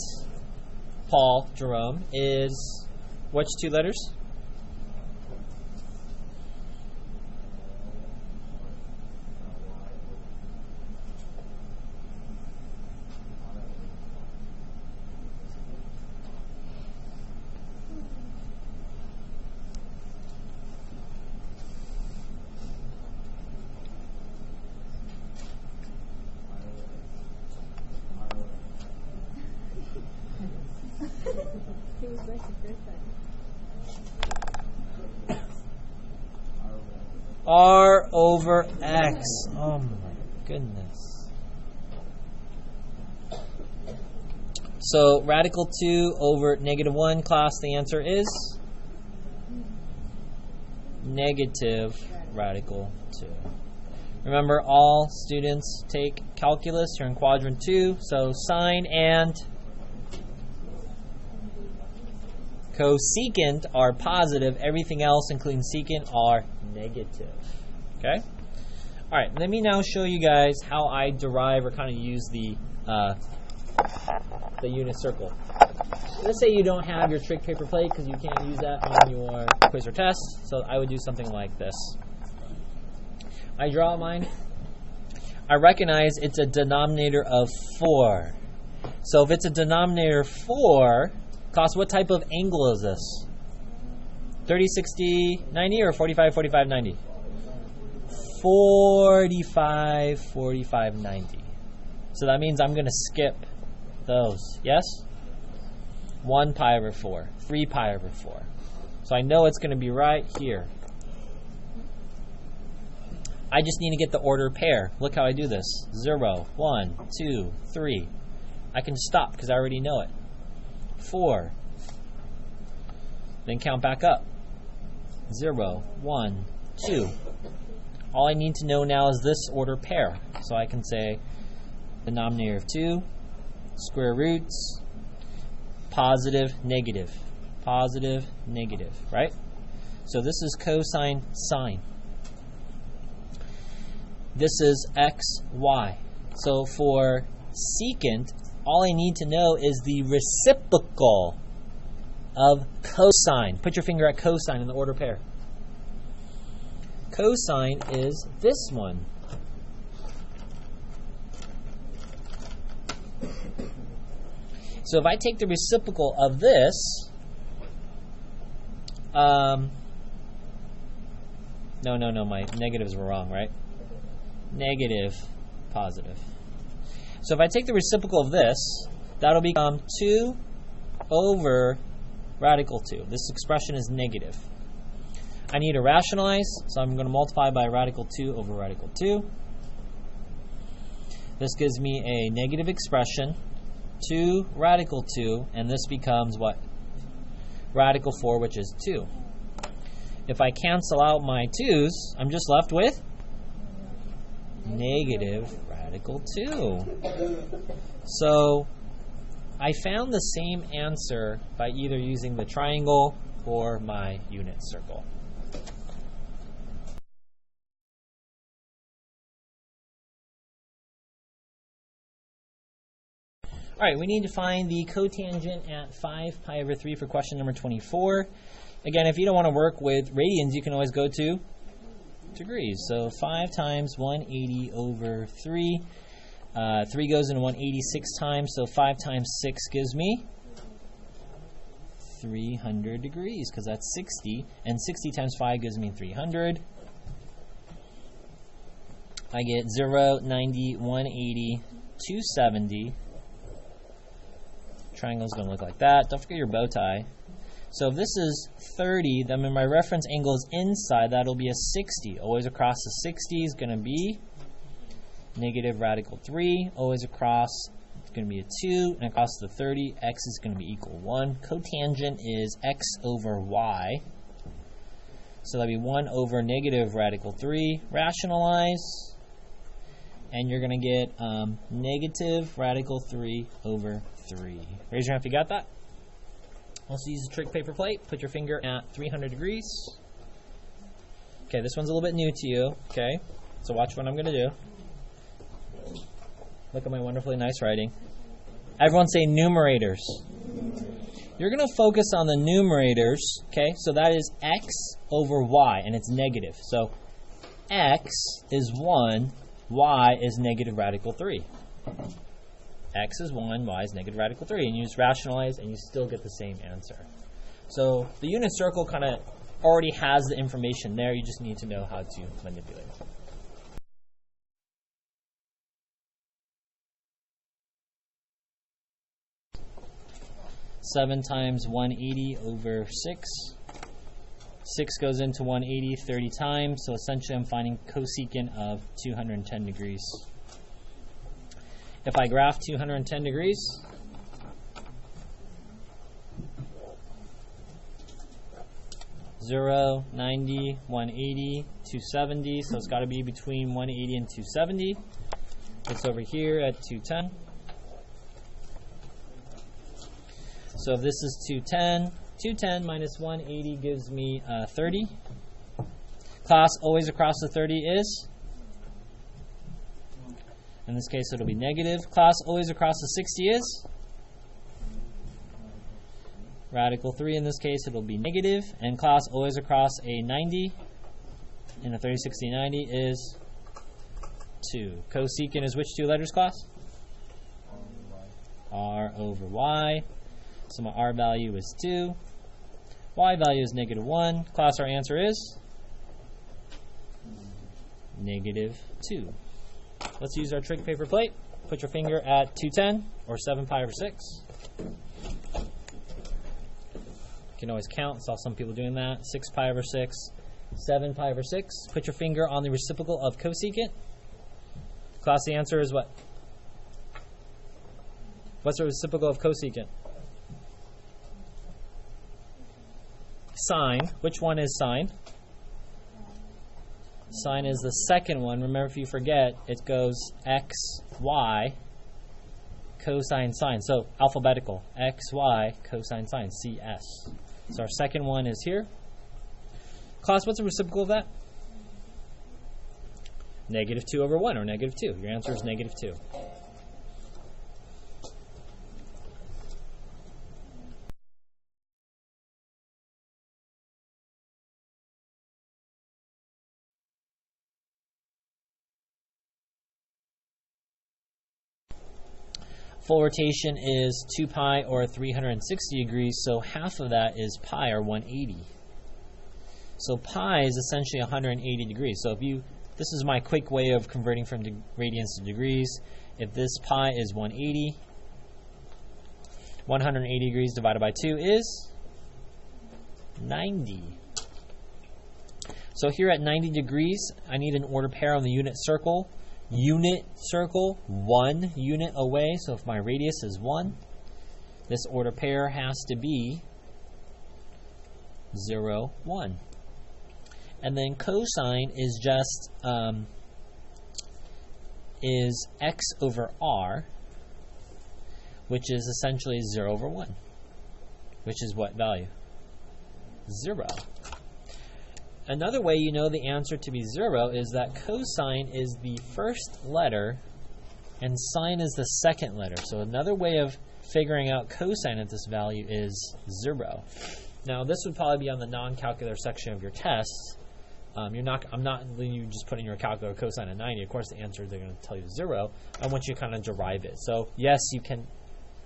S1: Paul, Jerome, is which 2 letters? R over X. Oh my goodness. So radical 2 over negative 1, class, the answer is negative radical 2. Remember, all students take calculus. You're in quadrant 2, so sine and cosecant are positive. Everything else, including secant, are negative. Okay? All right, let me now show you guys how I derive or kind of use the unit circle. Let's say you don't have your trick paper plate because you can't use that on your quiz or test, so I would do something like this. I draw mine. I recognize it's a denominator of 4. So if it's a denominator of 4, Klaus, what type of angle is this? 30, 60, 90 or 45, 45, 90? 45, 45, 90. So that means I'm going to skip those. Yes? 1 pi over 4, 3 pi over 4. So I know it's going to be right here. I just need to get the order pair. Look how I do this. 0, 1, 2, 3. I can stop because I already know it. 4. Then count back up. 0, 1, 2. All I need to know now is this order pair. So I can say denominator of 2, square roots, positive, negative, right? So this is cosine sine. This is x, y. So for secant, all I need to know is the reciprocal of cosine. Put your finger at cosine in the order pair. Cosine is this one. So if I take the reciprocal of this, no, my negatives were wrong, right? Negative, positive. So if I take the reciprocal of this, that'll become 2 over radical 2. This expression is negative. I need to rationalize, so I'm going to multiply by radical 2 over radical 2. This gives me a negative expression, 2 radical 2, and this becomes what? Radical 4, which is 2. If I cancel out my 2's, I'm just left with negative radical 2. So I found the same answer by either using the triangle or my unit circle. All right, we need to find the cotangent at 5 pi over 3 for question number 24. Again, if you don't want to work with radians, you can always go to degrees. So 5 times 180 over 3. 3 goes into 186 times, so 5 times 6 gives me 300 degrees, because that's 60. And 60 times 5 gives me 300. I get 0, 90, 180, 270. Triangle is going to look like that. Don't forget your bow tie. So if this is 30, then when my reference angle is inside, that'll be a 60. Always across the 60 is going to be negative radical 3. Always across, it's going to be a 2. And across the 30, x is going to be equal 1. Cotangent is x over y. So that'll be 1 over negative radical 3. Rationalize. And you're going to get negative radical 3 over 3. Raise your hand if you got that. Also use a trig paper plate. Put your finger at 300 degrees. Okay, this one's a little bit new to you. Okay, so watch what I'm going to do. Look at my wonderfully nice writing. Everyone say numerators. You're going to focus on the numerators. Okay, so that is x over y, and it's negative. So x is 1, y is negative radical 3. X is 1, y is negative radical 3. And you just rationalize, and you still get the same answer. So the unit circle kind of already has the information there. You just need to know how to manipulate it. Seven times 180 over 6. 6 goes into 180 30 times, so essentially I'm finding cosecant of 210 degrees. If I graph 210 degrees, (0, 90, 180, 270, so it's got to be between 180 and 270. It's over here at 210. So if this is 210, 210 minus 180 gives me 30. Class, always across the 30 is? In this case, it'll be negative. Class, always across the 60 is? Radical 3. In this case, it'll be negative. And class, always across a 90 in a 30, 60, 90 is 2. Cosecant is which two letters, class? R over y. So my r value is 2. Y value is negative 1. Class, our answer is negative 2. Let's use our trig paper plate. Put your finger at 210 or 7 pi over 6. You can always count. Saw some people doing that. 6 pi over 6, 7 pi over 6. Put your finger on the reciprocal of cosecant. Class, the answer is what? What's the reciprocal of cosecant? Sine. Which one is sine? Sine is the second one. Remember, if you forget, it goes x, y, cosine, sine. So alphabetical. X, y, cosine, sine. CS. So our second one is here. Class, what's the reciprocal of that? Negative 2 over 1, or negative 2. Your answer is negative 2. Full rotation is 2 pi or 360 degrees, so half of that is pi or 180. So pi is essentially 180 degrees. So if you, this is my quick way of converting from radians to degrees. If this pi is 180, 180 degrees divided by 2 is 90. So here at 90 degrees, I need an order pair on the unit circle. Unit circle, 1 unit away. So if my radius is 1, this order pair has to be 0, 1. And then cosine is just is x over r, which is essentially 0 over 1, which is what value? 0. Another way you know the answer to be 0 is that cosine is the first letter and sine is the second letter. So another way of figuring out cosine at this value is 0. Now this would probably be on the non-calculator section of your tests. I'm not letting you just put in your calculator cosine of 90. Of course the answer they're going to tell you 0. I want you to kind of derive it. So yes, you can.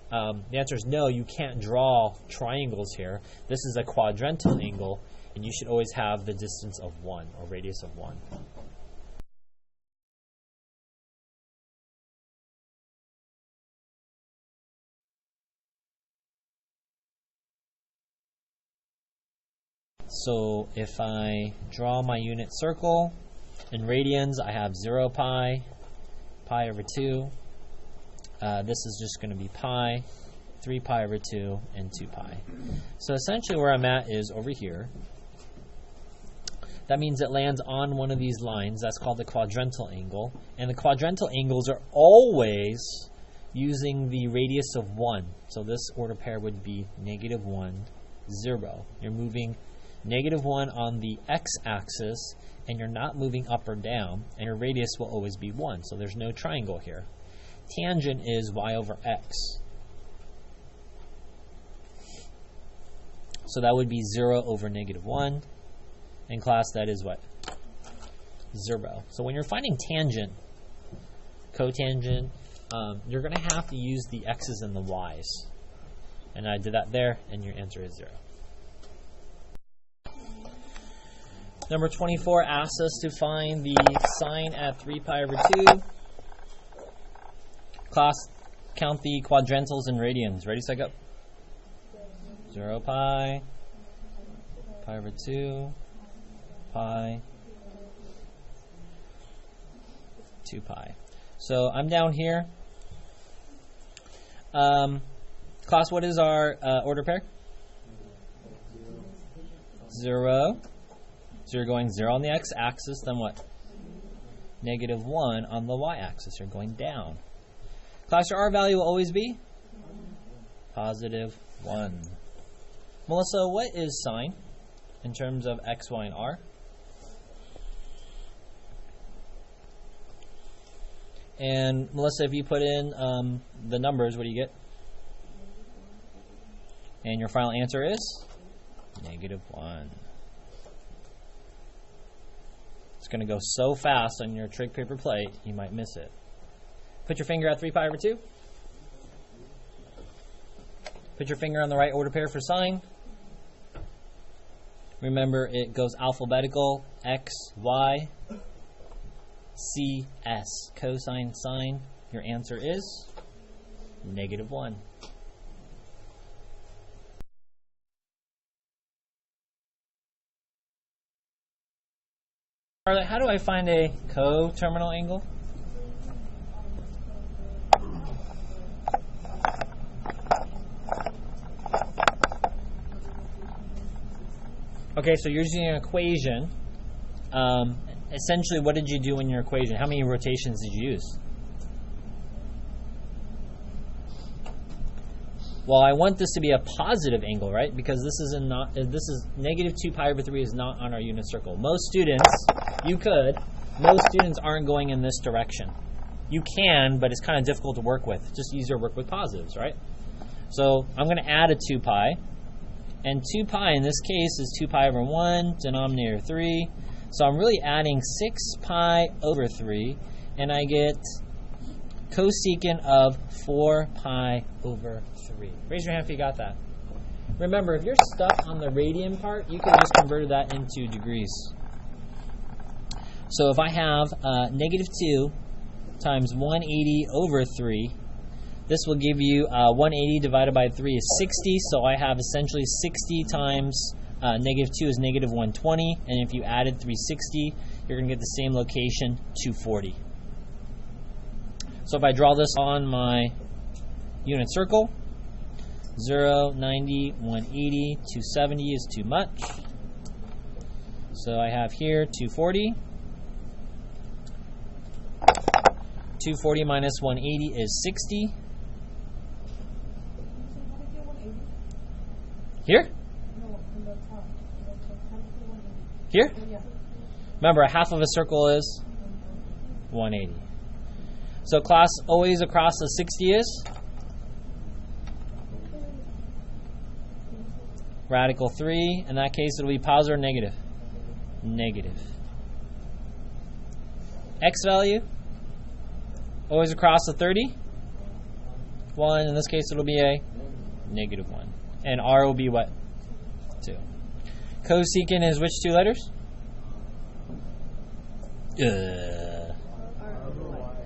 S1: The answer is no, you can't draw triangles here. This is a quadrantal angle, and you should always have the distance of 1 or radius of 1. So if I draw my unit circle in radians, I have 0 pi, pi over 2. This is just going to be pi, 3 pi over 2, and 2 pi. So essentially where I'm at is over here. That means it lands on one of these lines. That's called the quadrantal angle. And the quadrantal angles are always using the radius of 1. So this order pair would be -1, 0. You're moving -1 on the x-axis, and you're not moving up or down, and your radius will always be 1. So there's no triangle here. Tangent is y over x. So that would be 0 over -1. In class, that is what? 0. So when you're finding tangent, cotangent, you're going to have to use the x's and the y's. And I did that there, and your answer is 0. Number 24 asks us to find the sine at 3 pi over 2. Class, count the quadrantals in radians. Ready, set, go. 0 pi, pi over 2, pi, 2 pi. So I'm down here. Class, what is our order pair? 0. So you're going 0 on the x-axis, then what? -1 on the y-axis. You're going down. Class, your r value will always be? +1. Melissa, what is sine in terms of x, y, and r? And Melissa, if you put in the numbers, what do you get? And your final answer is? -1. It's going to go so fast on your trig paper plate, you might miss it. Put your finger at 3 pi over 2. Put your finger on the right order pair for sine. Remember, it goes alphabetical, x, y, c, s. Cosine, sine. Your answer is -1. Charlotte, how do I find a coterminal angle? Okay, so you're using an equation. Essentially, what did you do in your equation? How many rotations did you use? Well, I want this to be a positive angle, right? Because this is -2 pi over 3 is not on our unit circle. Most students, most students aren't going in this direction. You can, but it's kind of difficult to work with. Just easier to work with positives, right? So I'm going to add a 2 pi. And 2 pi in this case is 2 pi over 1, denominator 3. So I'm really adding 6 pi over 3, and I get cosecant of 4 pi over 3. Raise your hand if you got that. Remember, if you're stuck on the radian part, you can just convert that into degrees. So if I have -2 times 180 over 3, this will give you 180 divided by 3 is 60, so I have essentially 60 times Negative 2 is negative 120, and if you added 360, you're going to get the same location, 240. So if I draw this on my unit circle, 0, 90, 180, 270 is too much. So I have here 240. 240 minus 180 is 60. Here? Here? Remember, a half of a circle is 180. So class, always across the 60 is radical 3. In that case, it'll be positive or negative? Negative. X value, always across the 30? 1. In this case, it'll be a negative 1. And R will be what? 2. Cosecant is which two letters?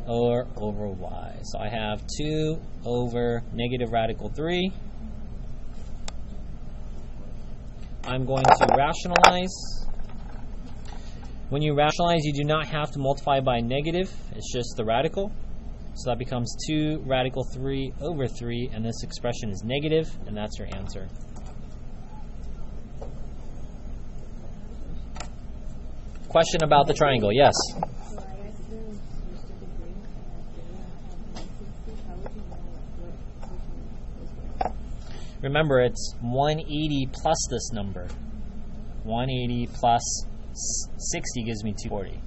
S1: Or over Y. So I have 2 over negative radical 3. I'm going to rationalize. When you rationalize, you do not have to multiply by negative. It's just the radical. So that becomes 2 radical 3 over 3, and this expression is negative, and that's your answer. Question about the triangle, yes? Remember, it's 180 plus this number. 180 plus 60 gives me 240.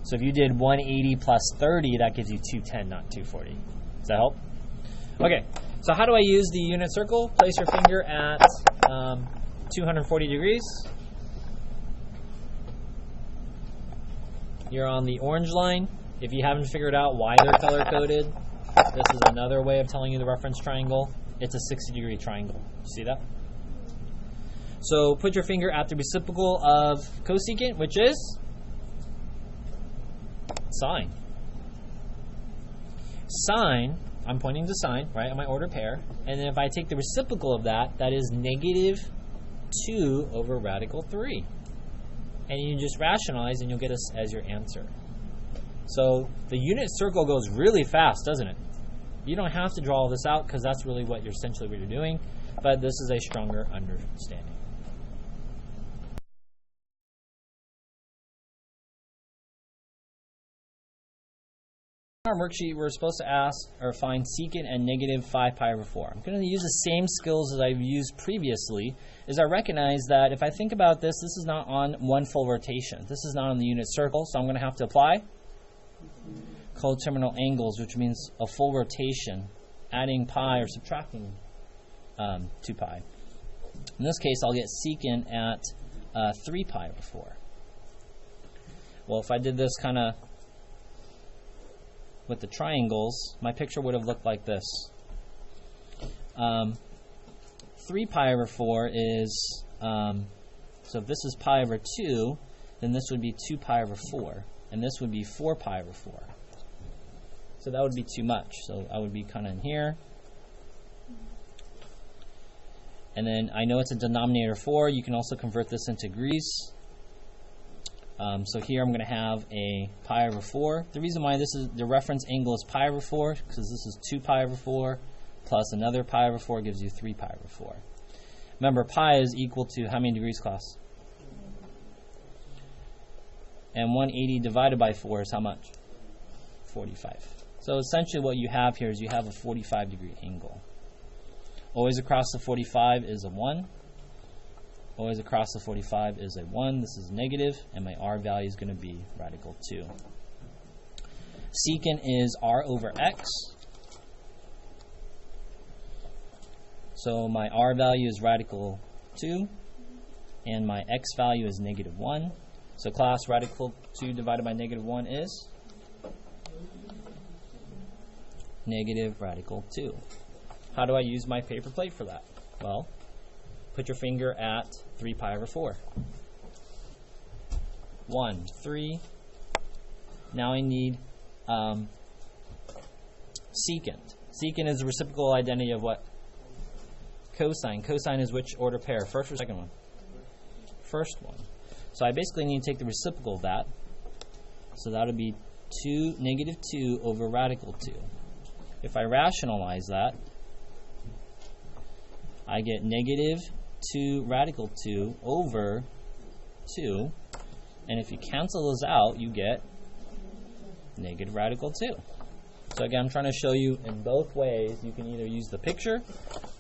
S1: So if you did 180 plus 30, that gives you 210, not 240. Does that help? Okay, so how do I use the unit circle? Place your finger at 240 degrees. You're on the orange line. If you haven't figured out why they're color-coded, this is another way of telling you the reference triangle. It's a 60-degree triangle. See that? So put your finger at the reciprocal of cosecant, which is sine. Sine, I'm pointing to sine, right, on my ordered pair. And then if I take the reciprocal of that, that is negative 2 over radical 3. And you just rationalize, and you'll get us as your answer. So the unit circle goes really fast, doesn't it? You don't have to draw all this out because that's really what you're doing. But this is a stronger understanding. In our worksheet, we're supposed to ask or find secant and negative 5 pi over 4. I'm going to use the same skills as I've used previously, as I recognize that if I think about this, this is not on one full rotation. This is not on the unit circle, so I'm going to have to apply coterminal angles, which means a full rotation, adding pi or subtracting 2 pi. In this case, I'll get secant at 3 pi over 4. Well, if I did this kind of with the triangles, my picture would have looked like this. 3 pi over 4 is, so if this is pi over 2, then this would be 2 pi over 4. And this would be 4 pi over 4. So that would be too much. So I would be kind of in here. And then I know it's a denominator 4. You can also convert this into degrees. So here I'm going to have a pi over 4. The reason why this is the reference angle is pi over 4, because this is 2 pi over 4 plus another pi over 4 gives you 3 pi over 4. Remember, pi is equal to how many degrees, class? And 180 divided by 4 is how much? 45. So essentially what you have here is you have a 45-degree angle. Always across the 45 is a 1. Always across the 45 is a 1. This is negative, and my r value is going to be radical 2. Secant is r over x. So my r value is radical 2, and my x value is negative 1. So class, radical 2 divided by negative 1 is negative radical 2. How do I use my paper plate for that? Well, put your finger at 3 pi over 4. 1, 3. Now I need secant. Secant is the reciprocal identity of what? Cosine. Cosine is which order pair? First or second one? first one. So I basically need to take the reciprocal of that. So that would be negative 2 over radical 2. If I rationalize that, I get negative 2 radical 2 over 2. And if you cancel those out, you get negative radical 2. So again, I'm trying to show you in both ways. You can either use the picture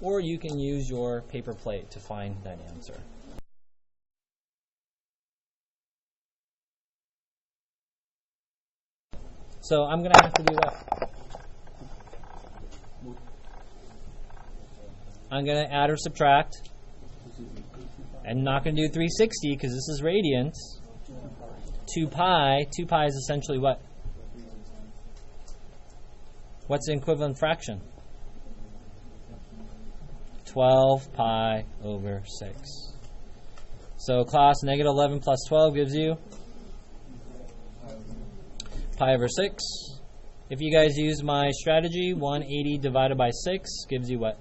S1: or you can use your paper plate to find that answer. So I'm going to have to do that. I'm going to add or subtract. I'm not going to do 360 because this is radians. 2 pi. 2 pi is essentially what? What's the equivalent fraction? 12 pi over 6. So class, negative 11 plus 12 gives you pi over 6. If you guys use my strategy, 180 divided by 6 gives you what?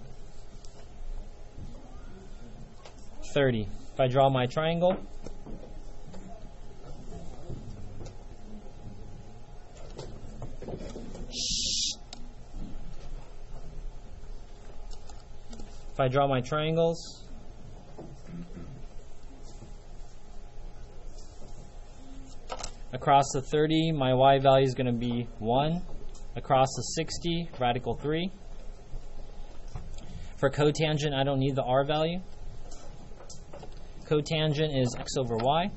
S1: 30. If I draw my triangle, if I draw my triangles, across the 30, my y value is going to be 1. Across the 60, radical 3. For cotangent, I don't need the r value. Cotangent is x over y.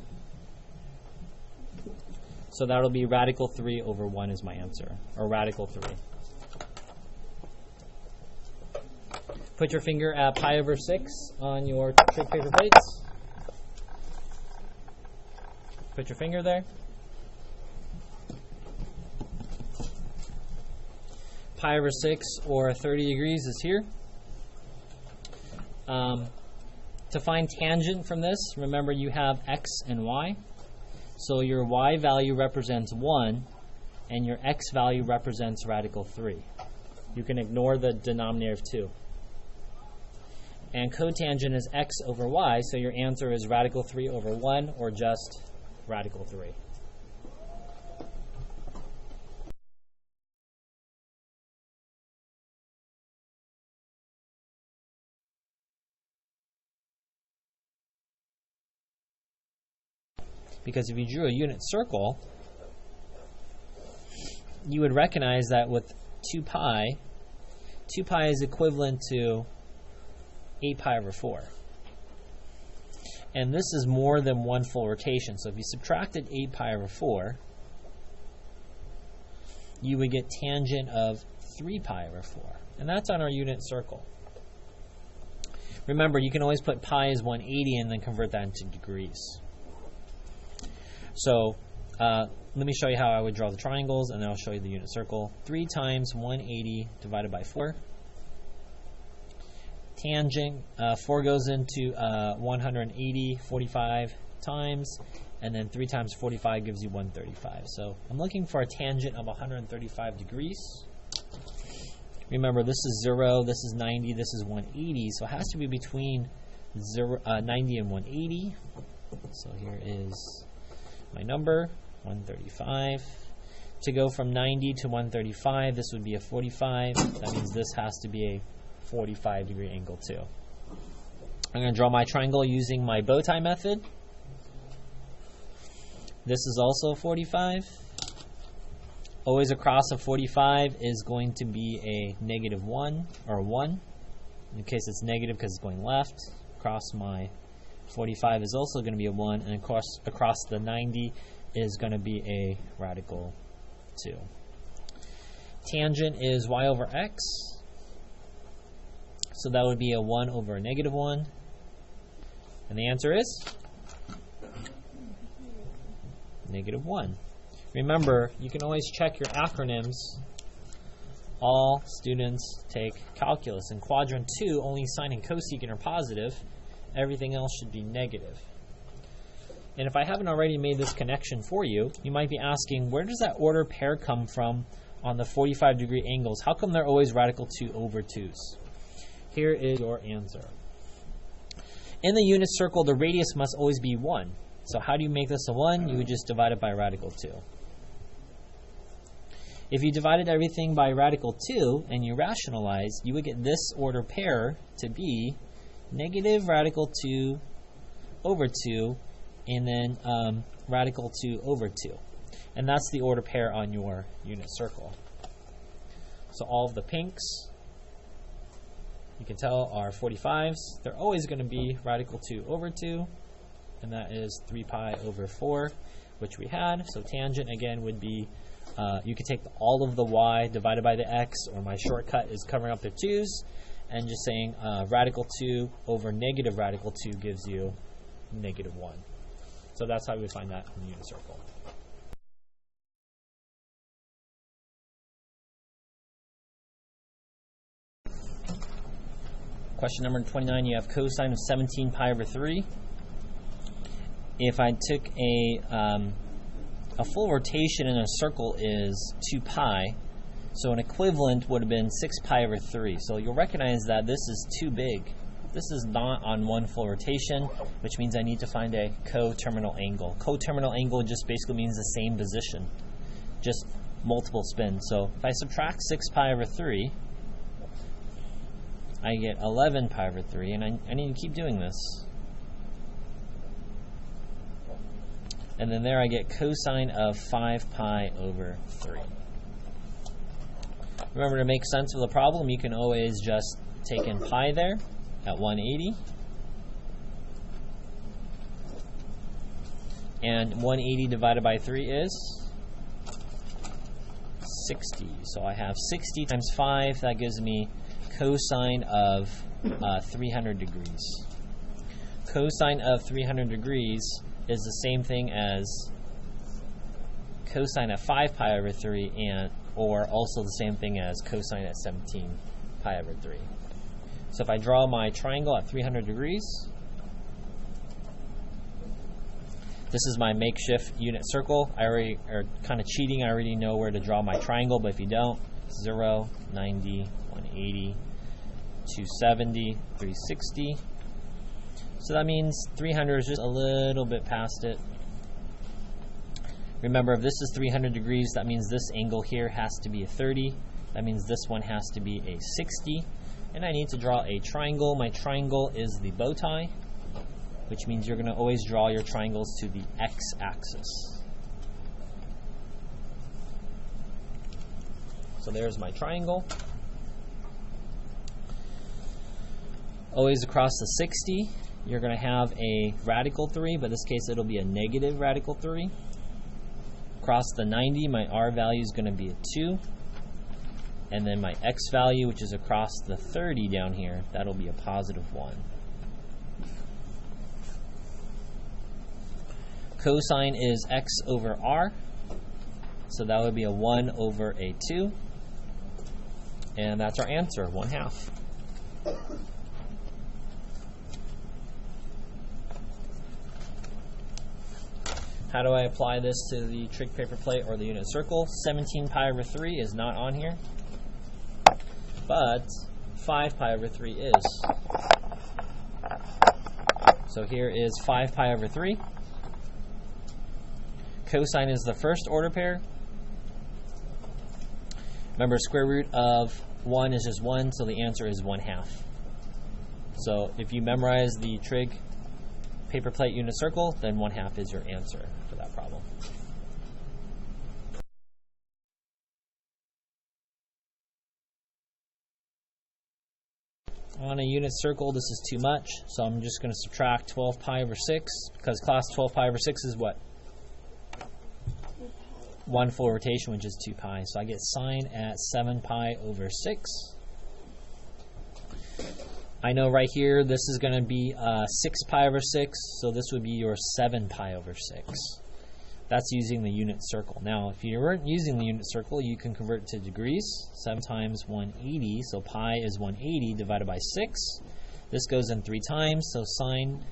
S1: So that'll be radical 3 over 1 is my answer, or radical 3. Put your finger at pi over 6 on your trig paper plates. Put your finger there. Pi over 6 or 30 degrees is here. To find tangent from this, remember you have x and y. So your y value represents 1 and your x value represents radical 3. You can ignore the denominator of 2. And cotangent is x over y, so your answer is radical 3 over 1 or just radical 3. Because if you drew a unit circle, you would recognize that with 2 pi is equivalent to 8 pi over 4. And this is more than one full rotation. So if you subtracted 8 pi over 4, you would get tangent of 3 pi over 4. And that's on our unit circle. Remember, you can always put pi as 180 and then convert that into degrees. So let me show you how I would draw the triangles, and then I'll show you the unit circle. 3 times 180 divided by 4. Tangent, 4 goes into 180, 45 times, and then 3 times 45 gives you 135. So I'm looking for a tangent of 135 degrees. Remember, this is 0, this is 90, this is 180, so it has to be between 90 and 180. So here is my number, 135. To go from 90 to 135, this would be a 45. That means this has to be a 45 degree angle too. I'm going to draw my triangle using my bow tie method. This is also 45. Always across a 45 is going to be a negative 1 or 1. In case it's negative because it's going left. Across my 45 is also going to be a 1, and of course across the 90 is going to be a radical 2. Tangent is y over x, so that would be a 1 over a negative 1, and the answer is negative 1. Remember, you can always check your acronyms. All students take calculus. In quadrant 2, only sine and cosecant are positive. Everything else should be negative. And if I haven't already made this connection for you, you might be asking, where does that order pair come from on the 45 degree angles? How come they're always radical 2 over 2's? Here is your answer. In the unit circle, the radius must always be 1. So how do you make this a 1? You would just divide it by radical 2. If you divided everything by radical 2 and you rationalize, you would get this order pair to be negative radical 2 over 2 and then radical 2 over 2. And that's the order pair on your unit circle. So all of the pinks, you can tell, are 45s. They're always going to be radical 2 over 2, and that is 3 pi over 4, which we had. So tangent, again, would be, you could take all of the y divided by the x, or my shortcut is covering up the 2's, and just saying radical 2 over negative radical 2 gives you negative 1. So that's how we would find that in the unit circle. Question number 29, you have cosine of 17 pi over 3. If I took a full rotation in a circle is 2 pi, so an equivalent would have been 6 pi over 3. So you'll recognize that this is too big. This is not on one full rotation, which means I need to find a coterminal angle. Coterminal angle just basically means the same position, just multiple spins. So if I subtract 6 pi over 3, I get 11 pi over 3, and I need to keep doing this. And then there I get cosine of 5 pi over 3. Remember, to make sense of the problem, you can always just take in pi there at 180. And 180 divided by 3 is 60. So I have 60 times 5, that gives me cosine of 300 degrees. Cosine of 300 degrees is the same thing as cosine at 5 pi over 3, and or also the same thing as cosine at 17 pi over 3. So if I draw my triangle at 300 degrees, this is my makeshift unit circle. I already, or kind of cheating, I already know where to draw my triangle, but if you don't, 0, 90, 180, 270, 360. So that means 300 is just a little bit past it. Remember, if this is 300 degrees, that means this angle here has to be a 30. That means this one has to be a 60. And I need to draw a triangle. My triangle is the bow tie, which means you're going to always draw your triangles to the x-axis. So there's my triangle. Always across the 60, you're going to have a radical 3, but in this case it'll be a negative radical 3. Across the 90, my r value is going to be a 2. And then my x value, which is across the 30 down here, that'll be a positive 1. Cosine is x over r, so that would be a 1 over a 2. And that's our answer, 1/2. How do I apply this to the trig paper plate or the unit circle? 17 pi over 3 is not on here, but 5 pi over 3 is. So here is 5 pi over 3. Cosine is the first order pair. Remember, square root of 1 is just 1, so the answer is 1/2. So if you memorize the trig paper plate unit circle, then 1/2 is your answer for that problem. On a unit circle, this is too much, so I'm just going to subtract 12 pi over 6, because class 12 pi over 6 is what? 1 full rotation, which is 2 pi. So I get sine at 7 pi over 6. I know right here this is going to be 6 pi over 6, so this would be your 7 pi over 6. That's using the unit circle. Now, if you weren't using the unit circle, you can convert it to degrees. 7 times 180, so pi is 180 divided by 6. This goes in 3 times, so sine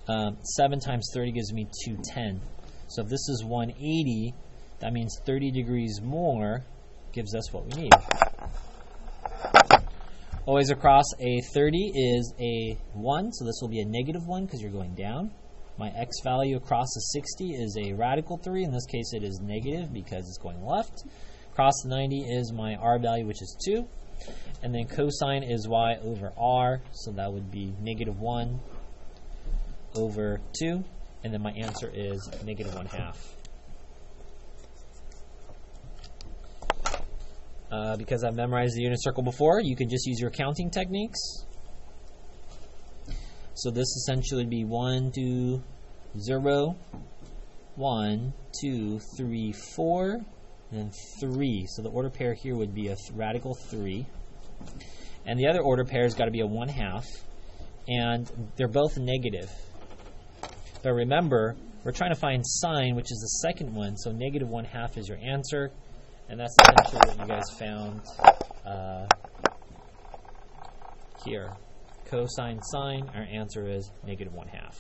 S1: 7 times 30 gives me 210. So if this is 180, that means 30 degrees more gives us what we need. Always across a 30 is a 1, so this will be a negative 1 because you're going down. My x value across a 60 is a radical 3. In this case, it is negative because it's going left. Across the 90 is my r value, which is 2. And then cosine is y over r, so that would be negative 1 over 2. And then my answer is negative 1/2. Because I've memorized the unit circle before, you can just use your counting techniques. So this essentially would be 1, 2, 0, 1, 2, 3, 4, and then 3. So the order pair here would be a radical 3. And the other order pair has got to be a 1/2. And they're both negative. But remember, we're trying to find sine, which is the second one, so negative 1/2 is your answer. And that's essentially what you guys found here. Cosine, sine, our answer is negative 1/2.